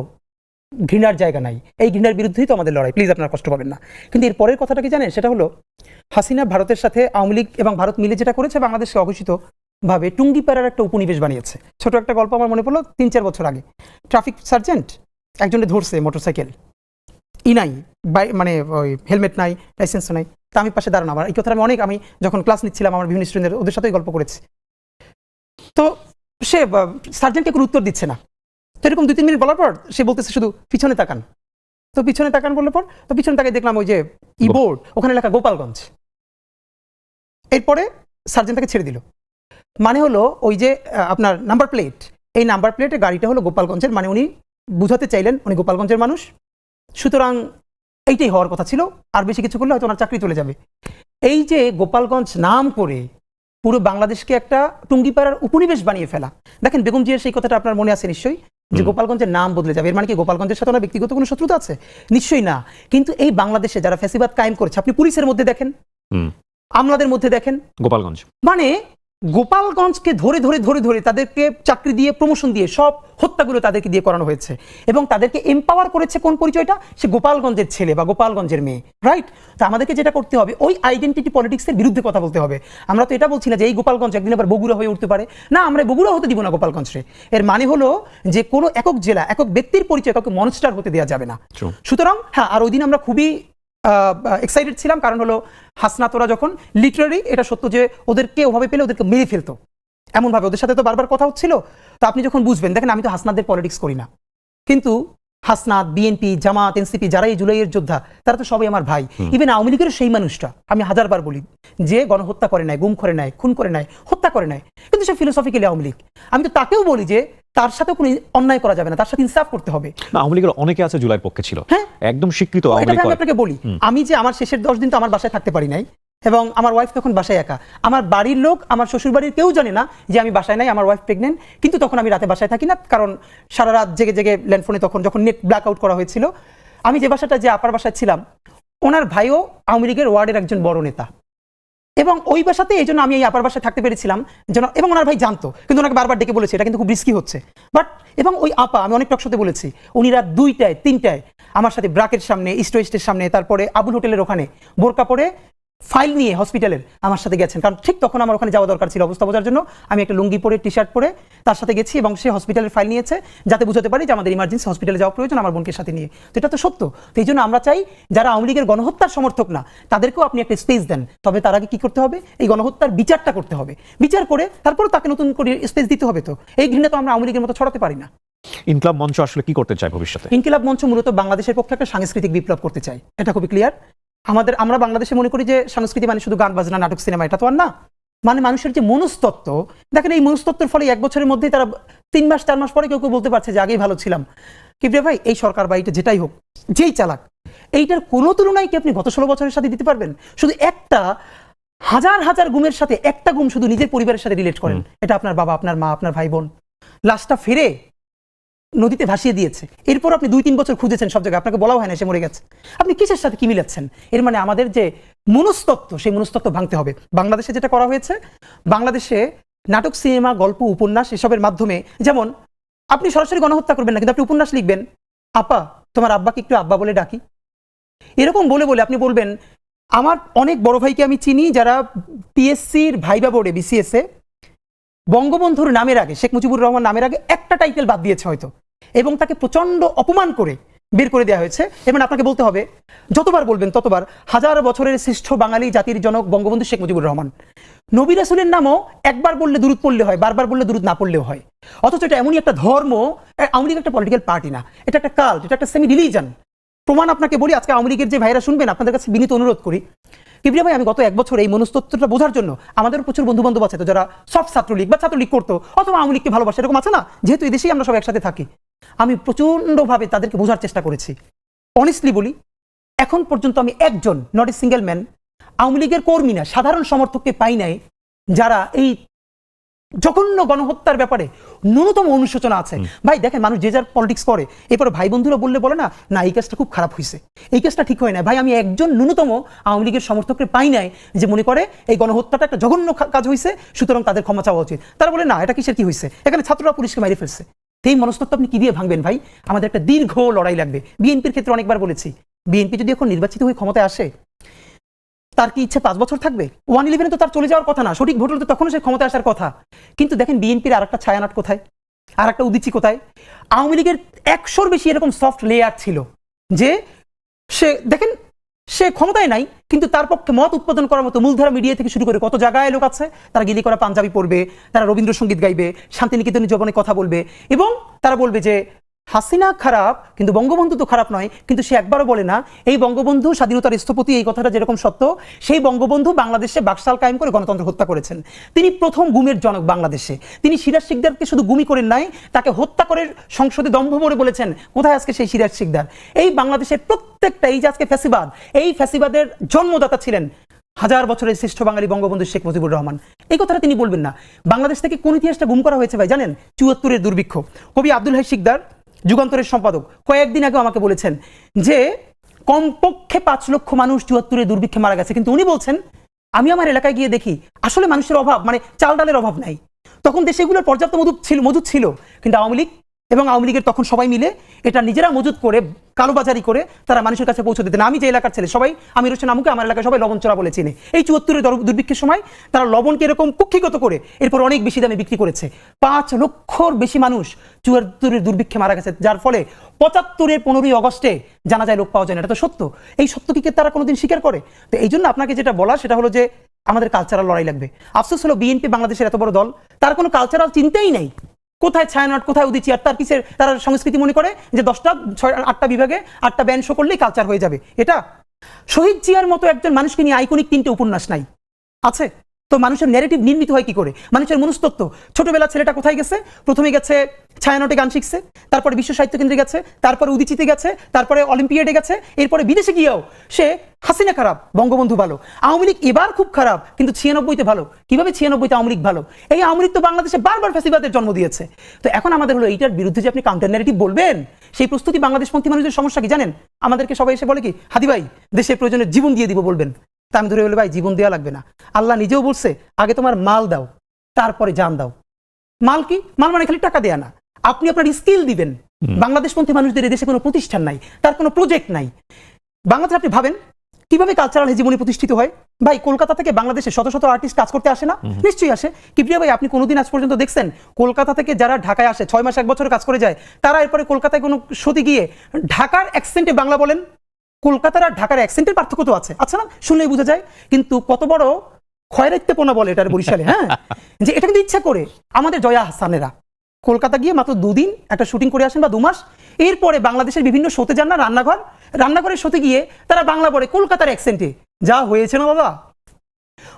ঘৃণার জায়গা নাই, এই ঘৃণার বিরুদ্ধেই তো আমাদের লড়াই, প্লিজ আপনারা কষ্ট পাবেন না। কিন্তু এর পরের কথাটা কি জানেন, সেটা হলো হাসিনা ভারতের সাথে আওয়ামী লীগ এবং ভারত মিলে যেটা করেছে, বাংলাদেশকে অঘোষিত ভাবে টুঙ্গিপাড়ার একটা উপনিবেশ বানিয়েছে। ছোট একটা গল্প আমার মনে পড়লো, 3-4 বছর আগে ট্রাফিক সার্জেন্ট একজনে ধরছে মোটরসাইকেল, নাই মানে ওই হেলমেট নাই, লাইসেন্স নাই, তা আমি পাশে দাঁড়ানো। আমার এই কথাটা আমি যখন ক্লাস নিচ্ছিলাম, আমার বিভিন্ন স্টুডেন্টদের, ওদের সাথেই গল্প করেছি। তো সে সার্জেন্টকে কোনো উত্তর দিচ্ছে না, তো এরকম 2-3 মিনিট বলার পর সে বলতেছে শুধু পিছনে তাকান। তো পিছনে তাকান বললে পর, তো পিছনে তাকাই দেখলাম ওই যে বোর্ড, ওখানে লেখা গোপালগঞ্জ। এরপরে সার্জেন্ট তাকে ছেড়ে দিল, মানে হলো ওই যে আপনার নাম্বার প্লেট, এই নাম্বার প্লেটে গাড়িটা হলো গোপালগঞ্জের, মানে উনি বুঝাতে চাইলেন উনি গোপালগঞ্জের মানুষ, সুতরাং এইটাই হওয়ার কথা ছিল, আর বেশি কিছু করলে হয়তো ওনার চাকরি চলে যাবে। এই যে গোপালগঞ্জ নাম করে পুরো বাংলাদেশকে একটা টুঙ্গিপাড়ার উপনিবেশ বানিয়ে ফেলা। দেখেন বেগম জিয়ার সেই কথাটা আপনার মনে আছে নিশ্চয়ই, যে গোপালগঞ্জের নাম বদলে যাবে, এর মানে কি গোপালগঞ্জের সাথে ওনার ব্যক্তিগত কোনো শত্রুতা আছে? নিশ্চয়ই না। কিন্তু এই বাংলাদেশে যারা ফ্যাসিবাদ কায়েম করেছে, আপনি পুলিশের মধ্যে দেখেন, আমলাদের মধ্যে দেখেন, গোপালগঞ্জ মানে গোপালগঞ্জকে ধরে ধরে ধরে ধরে তাদেরকে চাকরি দিয়ে প্রমোশন দিয়ে সব হত্যাগুলো তাদেরকে দিয়ে করানো হয়েছে এবং তাদেরকে এম্পাওয়ার করেছে কোন পরিচয়টা, সে গোপালগঞ্জের ছেলে বা গোপালগঞ্জের মেয়ে, রাইট? তো আমাদেরকে যেটা করতে হবে ওই আইডেন্টিটি পলিটিক্সের বিরুদ্ধে কথা বলতে হবে। আমরা তো এটা বলছি না যে এই গোপালগঞ্জ একদিন আবার বগুড়া হয়ে উঠতে পারে, না, আমরা বগুড়া হতে দিব না গোপালগঞ্জে। এর মানে হলো যে কোনো একক জেলা একক ব্যক্তির পরিচয় কাউকে মনস্টার হতে দেওয়া যাবে না। সুতরাং হ্যাঁ, আর ওই দিন আমরা খুবই এক্সাইটেড ছিলাম, কারণ হলো হাসনাত ওরা যখন লিটারারি, এটা সত্য যে ওদেরকে ওভাবে পেলে ওদেরকে মেরে ফেলতো, এমনভাবে ওদের সাথে তো বারবার কথা হচ্ছিল। তো আপনি যখন বুঝবেন, দেখেন আমি তো হাসনাতদের পলিটিক্স করি না, কিন্তু হাসনাত, বিএনপি, জামাত, এনসিপি যারা এই জুলাইয়ের যোদ্ধা তারা তো সবাই আমার ভাই। ইভেন আওয়ামী লীগের সেই মানুষটা আমি হাজারবার বলি যে গণহত্যা করে নাই, গুম করে নাই, খুন করে নাই, হত্যা করে নাই, কিন্তু সে ফিলোসফিক্যালি আওয়ামী লীগ। আমি তো তাকেও বলি যে তার সাথে কোনো অন্যায় করা যাবে না, তার সাথে ইনসাফ করতে হবে। আওয়ামী লীগের অনেকে আছে জুলাইয়ের পক্ষে ছিল, হ্যাঁ, একদম স্বীকৃত আওয়ামী লীগ। আমি আপনাকে বলি, আমি যে আমার শেষের 10 দিন তো আমার বাসায় থাকতে পারি নাই, এবং আমার ওয়াইফ তখন বাসায় একা, আমার বাড়ির লোক, আমার শ্বশুর বাড়ির কেউ জানে না যে আমি বাসায় নাই, আমার ওয়াইফ প্রেগনেন্ট। কিন্তু তখন আমি রাতে বাসায় থাকি না, কারণ সারা রাত জেগে জেগে ল্যান্ডফোনে তখন যখন নেট ব্ল্যাক আউট করা হয়েছিল, আমি যে বাসাটা যে আপার বাসায় ছিলাম, ওনার ভাইও আওয়ামী লীগের ওয়ার্ডের একজন বড় নেতা, এবং ওই বাসাতে এই জন্য আমি এই আপার বাসায় থাকতে পেরেছিলাম যেন, এবং ওনার ভাই জানতো, কিন্তু ওনাকে বারবার ডেকে বলেছে এটা কিন্তু খুব রিস্কি হচ্ছে। বাট এবং ওই আপা, আমি অনেক টকশোতে বলেছি, উনি রাত 2টায় 3টায় আমার সাথে ব্রাকের সামনে, ইস্ট ওয়েস্টের সামনে, তারপরে আবুল হোটেলের ওখানে বোরকা পরে ফাইল নিয়ে হসপিটালের আমার সাথে গেছেন, কারণ ঠিক তখন আমার ওখানে যাওয়া দরকার ছিল অবস্থা বোঝার জন্য। আমি একটা লুঙ্গি পরে, টি শার্ট পরে তার সাথে গেছি, এবং সে হসপিটালের ফাইল নিয়েছে যাতে বুঝতে পারি যে আমাদের ইমার্জেন্সি হসপিটালে যাওয়া প্রয়োজন আমার বোনকে সাথে নিয়ে। তো এটা তো সত্য। তো এই জন্য আমরা চাই যারা আওয়ামী লীগের গণহত্যার সমর্থক না তাদেরকেও আপনি একটা স্পেস দেন, তবে তার আগে কি করতে হবে, এই গণহত্যার বিচারটা করতে হবে, বিচার করে তারপর তাকে নতুন করে স্পেস দিতে হবে। তো এই ঘৃণা তো আমরা আওয়ামী লীগের মতো ছড়াতে পারি না। ইনকিলাব মঞ্চ আসলে কি করতে চায় ভবিষ্যতে? ইনকিলাব মঞ্চ মূলত বাংলাদেশের পক্ষে একটা সাংস্কৃতিক বিপ্লব করতে চাই, এটা খুবই ক্লিয়ার। আমরা বাংলাদেশে মনে করি যে সংস্কৃতি মানে শুধু গান বাজনা, নাটক, সিনেমা, এটা তো আর না। মানে মানুষের যে মনস্তত্ত্ব, দেখেন এই মনস্তত্ত্বের ফলে 1 বছরের মধ্যেই তারা 3 মাস 4 মাস পরে কেউ কেউ বলতে পারছে যে আগেই ভালো ছিলাম। কিবরিয়া ভাই, এই সরকার বা এটা যেটাই হোক, যেই চালাক, এইটার কোনো তুলনায় কি আপনি গত 16 বছরের সাথে দিতে পারবেন? শুধু একটা হাজার হাজার গুমের সাথে একটা গুম শুধু নিজের পরিবারের সাথে রিলেট করেন, এটা আপনার বাবা, আপনার মা, আপনার ভাই বোন, লাশটা ফিরে নদীতে ভাসিয়ে দিয়েছে, এরপর আপনি 2-3 বছর খুঁজেছেন সব জায়গায়, আপনাকে বলাও হয় না সে মরে গেছে, আপনি কিসের সাথে কি মিলাচ্ছেন? এর মানে আমাদের যে মনস্তত্ত্ব, সেই মনস্তত্ত্ব ভাঙতে হবে। বাংলাদেশে যেটা করা হয়েছে, বাংলাদেশে নাটক, সিনেমা, গল্প, উপন্যাস এসবের মাধ্যমে, যেমন আপনি সরাসরি গণহত্যা করবেন না, কিন্তু আপনি উপন্যাস লিখবেন, আপা তোমার আব্বাকে একটু আব্বা বলে ডাকি, এরকম বলে বলে আপনি বলবেন। আমার অনেক বড় ভাইকে আমি চিনি যারা পিএসসির ভাইবা বোর্ডে, বিসিএসে বঙ্গবন্ধুর নামের আগে, শেখ মুজিবুর রহমান নামের আগে একটা টাইটেল বাদ দিয়েছে হয়তো, এবং তাকে প্রচন্ড অপমান করে বের করে দেওয়া হয়েছে। এবং আপনাকে বলতে হবে, যতবার বলবেন ততবার, 1000 বছরের শ্রেষ্ঠ বাঙালি জাতির জনক বঙ্গবন্ধু শেখ মুজিবুর রহমান। নবী রাসূলের নামও একবার বললে দুরূদ পড়লে হয়, বারবার বললে দুরূদ না পড়লেও হয়। অথচ এটা এমনই একটা ধর্ম, আওয়ামী লীগ একটা পলিটিক্যাল পার্টি না, এটা একটা কাল্ট, এটা একটা সেমি রিলিজন। প্রমাণ আপনাকে বলি, আজকে আওয়ামী লীগের যে ভাইরা শুনবেন, আপনাদের কাছে বিনীত অনুরোধ করি, কিবরিয়া ভাই, আমি গত 1 বছর এই মনস্তত্ত্বটা বোঝার জন্য, আমাদের প্রচুর বন্ধু বান্ধব আছে তো যারা সফট ছাত্রলীগ বা ছাত্রলীগ করতো অথবা আওয়ামী লীগকে ভালোবাসে, এরকম আছে না, যেহেতু এই দেশেই আমরা সব একসাথে থাকি, আমি প্রচন্ডভাবে তাদেরকে বোঝার চেষ্টা করেছি। অনেস্টলি বলি, এখন পর্যন্ত আমি একজন, not a single man, Awami লীগের কর্মী না, সাধারণ সমর্থককে পাই নাই যারা এই জঘন্য গণহত্যার ব্যাপারে ন্যূনতম অনুশোচনা আছে। ভাই দেখেন, মানুষ যে যার পলিটিক্স করে, এরপরে ভাই বন্ধুরা বললে বলে না, না এই কাজটা খুব খারাপ হয়েছে, এই কাজটা ঠিক হয় না। ভাই, আমি একজন ন্যূনতম আওয়ামী লীগের সমর্থককে পাই নাই যে মনে করে এই গণহত্যাটা একটা জঘন্য কাজ হয়েছে, সুতরাং তাদের ক্ষমা চাওয়া উচিত। তারা বলে না, এটা কিসের কি হয়েছে, এখানে ছাত্ররা পুলিশকে মারি ফেলছে। এই মনস্তত্ত্ব আপনি কি দিয়ে ভাঙবেন ভাই? আমাদের একটা দীর্ঘ লড়াই লাগবে। বিএনপির ক্ষেত্রে অনেকবার বলেছি, বিএনপি যদি এখন নির্বাচিত হয়ে ক্ষমতায় আসে, তার কি ইচ্ছে 5 বছর থাকবে? 111 তো তার চলে যাওয়ার কথা না, সঠিক ভোট হলে তো তখনও সে ক্ষমতায় আসার কথা। কিন্তু দেখেন বিএনপির আর একটা ছায়ানট কোথায়, আর একটা উদিচি কোথায়? আওয়ামী লীগের 100-র বেশি এরকম সফট লেয়ার ছিল যে সে, দেখেন, সে ক্ষমতায় নাই, কিন্তু তার পক্ষে মত উৎপাদন করার মতো মূলধারা মিডিয়া থেকে শুরু করে কত জায়গায় লোক আছে, তারা গিলি করা পাঞ্জাবি পড়বে, তারা রবীন্দ্রসঙ্গীত গাইবে, শান্তিনিকেতনের জবনে কথা বলবে, এবং তারা বলবে যে হাসিনা খারাপ কিন্তু বঙ্গবন্ধু তো খারাপ নয়। কিন্তু সে একবারও বলে না এই বঙ্গবন্ধু স্বাধীনতার স্থপতি, এই কথাটা যেরকম সত্য, সেই বঙ্গবন্ধু বাংলাদেশে বাকশাল কায়েম করে গণতন্ত্র হত্যা করেছেন। তিনি প্রথম গুমের জনক বাংলাদেশে। তিনি সিরাজ শিকদারকে শুধু গুমি করেন নাই, তাকে হত্যা করে সংসদে দম্ভ ভরে বলেছেন, কোথায় আজকে সেই সিরাজ শিকদার? এই বাংলাদেশের প্রত্যেকটা, এই যে আজকে ফ্যাসিবাদ, এই ফ্যাসিবাদের জন্মদাতা ছিলেন 1000 বছরের শ্রেষ্ঠ বাঙালি বঙ্গবন্ধু শেখ মুজিবুর রহমান। এই কথাটা তিনি বলবেন না। বাংলাদেশ থেকে কোন ইতিহাসটা গুম করা হয়েছে ভাই জানেন? 74-এর দুর্ভিক্ষ। কবি আব্দুল হাই শিকদার, যুগান্তরের সম্পাদক, কয়েকদিন আগে আমাকে বলেছেন যে কমপক্ষে 5 লক্ষ মানুষ 74-এর দুর্ভিক্ষে মারা গেছে, কিন্তু উনি বলছেন আমি আমার এলাকায় গিয়ে দেখি আসলে মানুষের অভাব, মানে চাল ডালের অভাব নাই। তখন দেশে এগুলোর পর্যাপ্ত মজুদ ছিল, কিন্তু আওয়ামী লীগ এবং আওয়ামী লীগের তখন সবাই মিলে এটা নিজেরা মজুদ করে কালোবাজারি করে তারা মানুষের কাছে পৌঁছে দিতেন। আমি যে এলাকার ছেলে, সবাই আমির হোসেন আমুকে আমার এলাকায় সবাই লবণ চড়া বলে চিনে। এই ৭৪-এর দুর্ভিক্ষের সময় তারা লবণকে এরকম কুক্ষিগত করে এরপর অনেক বেশি দামে বিক্রি করেছে। ৫ লক্ষর বেশি মানুষ ৭৪-এর দুর্ভিক্ষে মারা গেছে, যার ফলে ৭৫-এর ১৫ই অগস্টে জানা যায় লোক পাওয়া যায় না। এটা তো সত্য। এই সত্য কি তারা কোনোদিন স্বীকার করে? তো এই জন্য আপনাকে যেটা বলা সেটা হলো যে আমাদের কালচারাল লড়াই লাগবে। আফসোস হলো বিএনপি বাংলাদেশের এত বড় দল, তার কোনো কালচারাল চিন্তাই নেই। কোথায় ছায়ানট, কোথায় উদিচি, আর তার কিসের তারা সংস্কৃতি মনে করে যে 10টা 8টা বিভাগে 8টা ব্যান্ড শো করলেই কালচার হয়ে যাবে। এটা শহীদ জিয়ার মতো একজন মানুষকে নিয়ে আইকনিক 3টে উপন্যাস নাই আছে, তো মানুষের ন্যারেটিভ নির্মিত হয় কি করে? মানুষের মনস্তত্ত্ব, ছোটবেলা ছেলেটা কোথায় গেছে? প্রথমে গেছে ছায়ানটে গান শিখছে, তারপরে বিশ্ব সাহিত্য কেন্দ্রে গেছে, তারপরে উদিচিতে গেছে, তারপরে অলিম্পিয়াডে গেছে, এরপরে বিদেশে গিয়েও সে হাসিনা খারাপ, বঙ্গবন্ধু ভালো, আওয়ামী লীগ এবার খুব খারাপ, কিন্তু 96-তে ভালো। কিভাবে 96-তে আওয়ামী লীগ ভালো? এই আওয়ামী লীগ তো বাংলাদেশে বারবার ফ্যাসিবাদের জন্ম দিয়েছে। তো এখন আমাদের হলো এইটার বিরুদ্ধে যে আপনি কাউন্টার ন্যারেটিভ বলবেন, সেই প্রস্তুতি বাংলাদেশপন্থী মানুষের সমস্যা কি জানেন? আমাদেরকে সবাই এসে বলে কি, হাদি ভাই দেশের প্রয়োজনে জীবন দিয়ে দিব বলবেন। তা আমি ধরে বলি ভাই জীবন দেওয়া লাগবে না। আল্লাহ নিজেও বলছে আগে তোমার মাল দাও, তারপরে জান দাও। মাল কি? মাল মানে খালি টাকা দেয়া না, আপনি আপনার স্কিল দিবেন। বাংলাদেশপন্থী মানুষদের এই দেশে কোনো প্রতিষ্ঠান নাই, তার কোনো প্রজেক্ট নাই। বাংলাদেশে আপনি ভাবেন কিভাবে কালচারাল হেজিমনি প্রতিষ্ঠিত হয়? ভাই কলকাতা থেকে বাংলাদেশে শত শত আর্টিস্ট কাজ করতে আসে না? নিশ্চয়ই আসে। কিপ্রিয়া ভাই আপনি কোনোদিন আজ পর্যন্ত দেখছেন কলকাতা থেকে যারা ঢাকায় আসে 6 মাস 1 বছর কাজ করে যায়, তারা এরপরে কলকাতায় কোনো শোতে গিয়ে ঢাকার অ্যাকসেন্টে বাংলা বলেন? কলকাতার আর ঢাকার অ্যাকসেন্টের পার্থক্য তো আছে, আচ্ছা না? শুনলেই বোঝা যায়। কিন্তু কত বড় খয়রাইত্যপনা বলে এটার বরিশালে, হ্যাঁ, যে এটা কিন্তু ইচ্ছা করে। আমাদের জয়া হাসানেরা কলকাতা গিয়ে মাত্র 2 দিন একটা শুটিং করে আসেন বা 2 মাস, এরপরে বাংলাদেশের বিভিন্ন শোতে যান না, রান্নাঘরের শোতে গিয়ে তারা বাংলা বলে কলকাতার অ্যাকসেন্টে। যা হয়েছে না বাবা,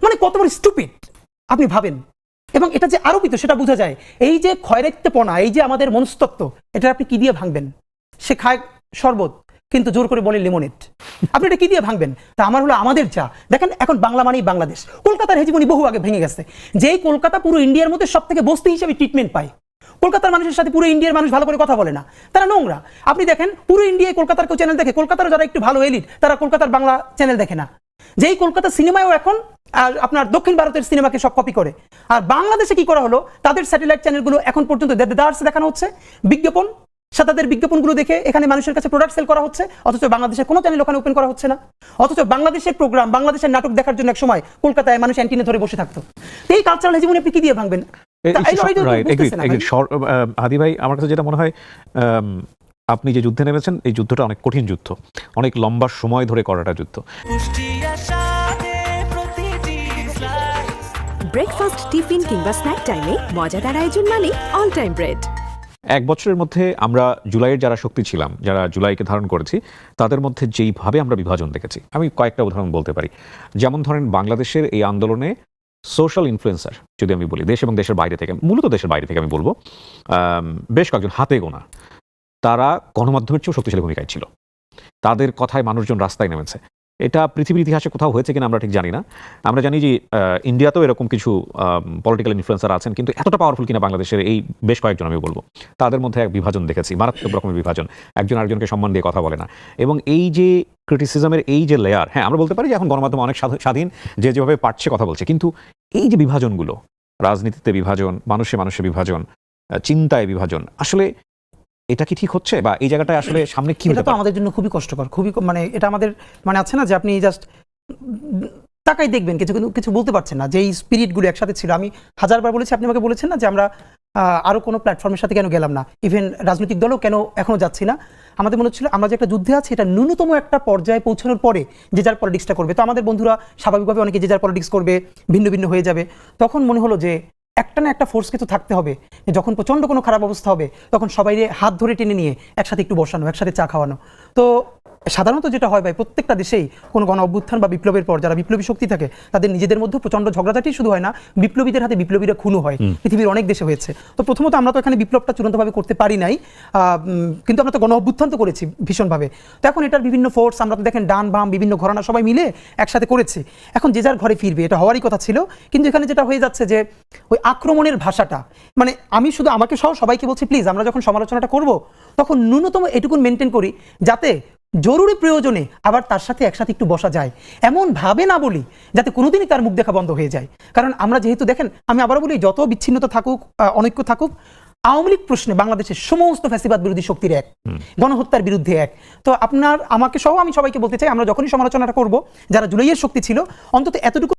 মানে কত বড় স্টুপিড আপনি ভাবেন। এবং এটা যে আরোপিত সেটা বোঝা যায়। এই যে খয়রাইত্যপনা, এই যে আমাদের মনস্তত্ত্ব, এটা আপনি কি দিয়ে ভাঙবেন? সে খায় শরবত কিন্তু জোর করে বলে লেমনেড, আপনি এটা কি দিয়ে ভাঙবেন? তা আমার হলো আমাদের যা দেখেন এখন বাংলা মানেই বাংলাদেশ। কলকাতার হেজিমনি বহু আগে ভেঙে গেছে। যেই কলকাতা পুরো ইন্ডিয়ার মধ্যে সব থেকে বস্তি হিসেবে ট্রিটমেন্ট পায়, কলকাতার মানুষের সাথে পুরো ইন্ডিয়ার মানুষ ভালো করে কথা বলে না, তারা নোংরা। আপনি দেখেন পুরো ইন্ডিয়ায় কলকাতার কেউ চ্যানেল দেখে, কলকাতার যারা একটু ভালো এলিট তারা কলকাতার বাংলা চ্যানেল দেখে না। যেই কলকাতার সিনেমাও এখন আপনার দক্ষিণ ভারতের সিনেমাকে সব কপি করে। আর বাংলাদেশে কি করা হলো, তাদের স্যাটেলাইট চ্যানেলগুলো এখন পর্যন্ত দেদারসে দেখানো হচ্ছে বিজ্ঞাপন, তাদের বিজ্ঞাপনগুলো দেখে এখানে মানুষের কাছে প্রোডাক্ট সেল করা হচ্ছে, অথচ বাংলাদেশের কোনো চ্যানেল ওখানে ওপেন করা হচ্ছে না। অথচ বাংলাদেশের প্রোগ্রাম, বাংলাদেশের নাটক দেখার জন্য এক সময় কলকাতায় মানুষ অ্যান্টিনে ধরে বসে থাকতো। এই কালচারাল হেজিমনি আপনি কি দিয়ে ভাঙবেন? হাদি ভাই আমার কাছে যেটা মনে হয়, আপনি যে যুদ্ধে নেমেছেন এই যুদ্ধটা অনেক কঠিন যুদ্ধ, অনেক লম্বা সময় ধরে করাটা যুদ্ধ। ব্রেকফাস্ট, টিফিন কিংবা স্ন্যাক টাইমে মজাদার আয়োজন মানে অল টাইম ব্রেড। 1 বছরের মধ্যে আমরা জুলাইয়ের যারা শক্তি ছিলাম, যারা জুলাইকে ধারণ করেছি, তাদের মধ্যে যেইভাবে আমরা বিভাজন দেখেছি, আমি কয়েকটা উদাহরণ বলতে পারি। যেমন ধরেন বাংলাদেশের এই আন্দোলনে সোশ্যাল ইনফ্লুয়েন্সার যদি আমি বলি, দেশ এবং দেশের বাইরে থেকে, মূলত দেশের বাইরে থেকে আমি বলবো, বেশ কয়েকজন হাতে গোনা, তারা গণমাধ্যমের চেয়েও শক্তিশালী ভূমিকায় ছিল। তাদের কথায় মানুষজন রাস্তায় নেমেছে। এটা পৃথিবীর ইতিহাসে কোথাও হয়েছে কিনা আমরা ঠিক জানি না। আমরা জানি যে ইন্ডিয়াতেও এরকম কিছু পলিটিক্যাল ইনফ্লুয়েন্সার আছেন, কিন্তু এতটা পাওয়ারফুল কিনা বাংলাদেশের এই বেশ কয়েকজন আমি বলবো। তাদের মধ্যে এক বিভাজন দেখেছি, মারাত্মক রকমের বিভাজন, একজন আরেকজনকে সম্মান দিয়ে কথা বলে না। এবং এই যে ক্রিটিসিজমের এই যে লেয়ার, হ্যাঁ আমরা বলতে পারি যে এখন গণমাধ্যম অনেক স্বাধীন, যে যেভাবে পারছে কথা বলছে, কিন্তু এই যে বিভাজনগুলো, রাজনীতিতে বিভাজন, মানুষে মানুষে বিভাজন, চিন্তায় বিভাজন, আসলে এটা কি ঠিক হচ্ছে? বা এই জায়গাটায় আসলে সামনে কি? এটা তো আমাদের জন্য খুবই কষ্টকর, খুবই মানে এটা আমাদের মানে আছে না যে আপনি জাস্ট তাকাই দেখবেন, কিছু বলতে পারছেন না। যে এই স্পিরিটগুলো একসাথে ছিল, আমি হাজারবার বলেছি, আপনি আমাকে বলেছেন না যে আমরা আরও কোনো প্ল্যাটফর্মের সাথে কেন গেলাম না, ইভেন রাজনৈতিক দলও কেন এখনও যাচ্ছি না। আমাদের মনে হচ্ছিল আমরা যে একটা যুদ্ধে আছি, এটা ন্যূনতম একটা পর্যায়ে পৌঁছানোর পরে যে যার পলিটিক্সটা করবে। তো আমাদের বন্ধুরা স্বাভাবিকভাবে অনেকে যে যার পলিটিক্স করবে, ভিন্ন ভিন্ন হয়ে যাবে। তখন মনে হলো যে একটা না একটা ফোর্সকে তো থাকতে হবে, যখন প্রচণ্ড কোনো খারাপ অবস্থা হবে তখন সবাই হাত ধরে টেনে নিয়ে একসাথে একটু বসানো, একসাথে চা খাওয়ানো। তো সাধারণত যেটা হয় ভাই, প্রত্যেকটা দেশেই কোনো গণ অভ্যুত্থান বা বিপ্লবের পর যারা বিপ্লবী শক্তি থাকে তাদের নিজেদের মধ্যে প্রচণ্ড ঝগড়াঝাটি শুধু হয় না, বিপ্লবীদের হাতে বিপ্লবীরা খুনও হয়। পৃথিবীর অনেক দেশে হয়েছে। তো প্রথমত আমরা তো এখানে বিপ্লবটা চূড়ান্তভাবে করতে পারি নাই, কিন্তু আমরা তো গণ অভ্যুত্থান তো করেছি ভীষণভাবে। তো এখন এটার বিভিন্ন ফোর্স আমরা তো দেখেন ডান বাম বিভিন্ন ঘরানা সবাই মিলে একসাথে করেছি। এখন যে যার ঘরে ফিরবে, এটা হওয়ারই কথা ছিল। কিন্তু এখানে যেটা হয়ে যাচ্ছে যে ওই আক্রমণের ভাষাটা, মানে আমি শুধু আমাকে সহ সবাইকে বলছি প্লিজ আমরা যখন সমালোচনাটা করব তখন ন্যূনতম এটুকুন মেনটেন করি যাতে জরুরি প্রয়োজনে আবার তার সাথে একসাথে একটু বসা যায়, এমন ভাবে না বলি যাতে কোনোদিনই তার মুখ দেখা বন্ধ হয়ে যায়। কারণ আমরা যেহেতু দেখেন, আমি আবারও বলি, যত বিচ্ছিন্নতা থাকুক, অনৈক্য থাকুক, আওয়ামী লীগ প্রশ্নে বাংলাদেশের সমস্ত ফ্যাসিবাদ বিরোধী শক্তির এক, গণহত্যার বিরুদ্ধে এক। তো আপনার আমাকে সহ আমি সবাইকে বলতে চাই, আমরা যখনই সমালোচনাটা করব, যারা জুলাইয়ের শক্তি ছিল, অন্তত এতটুকু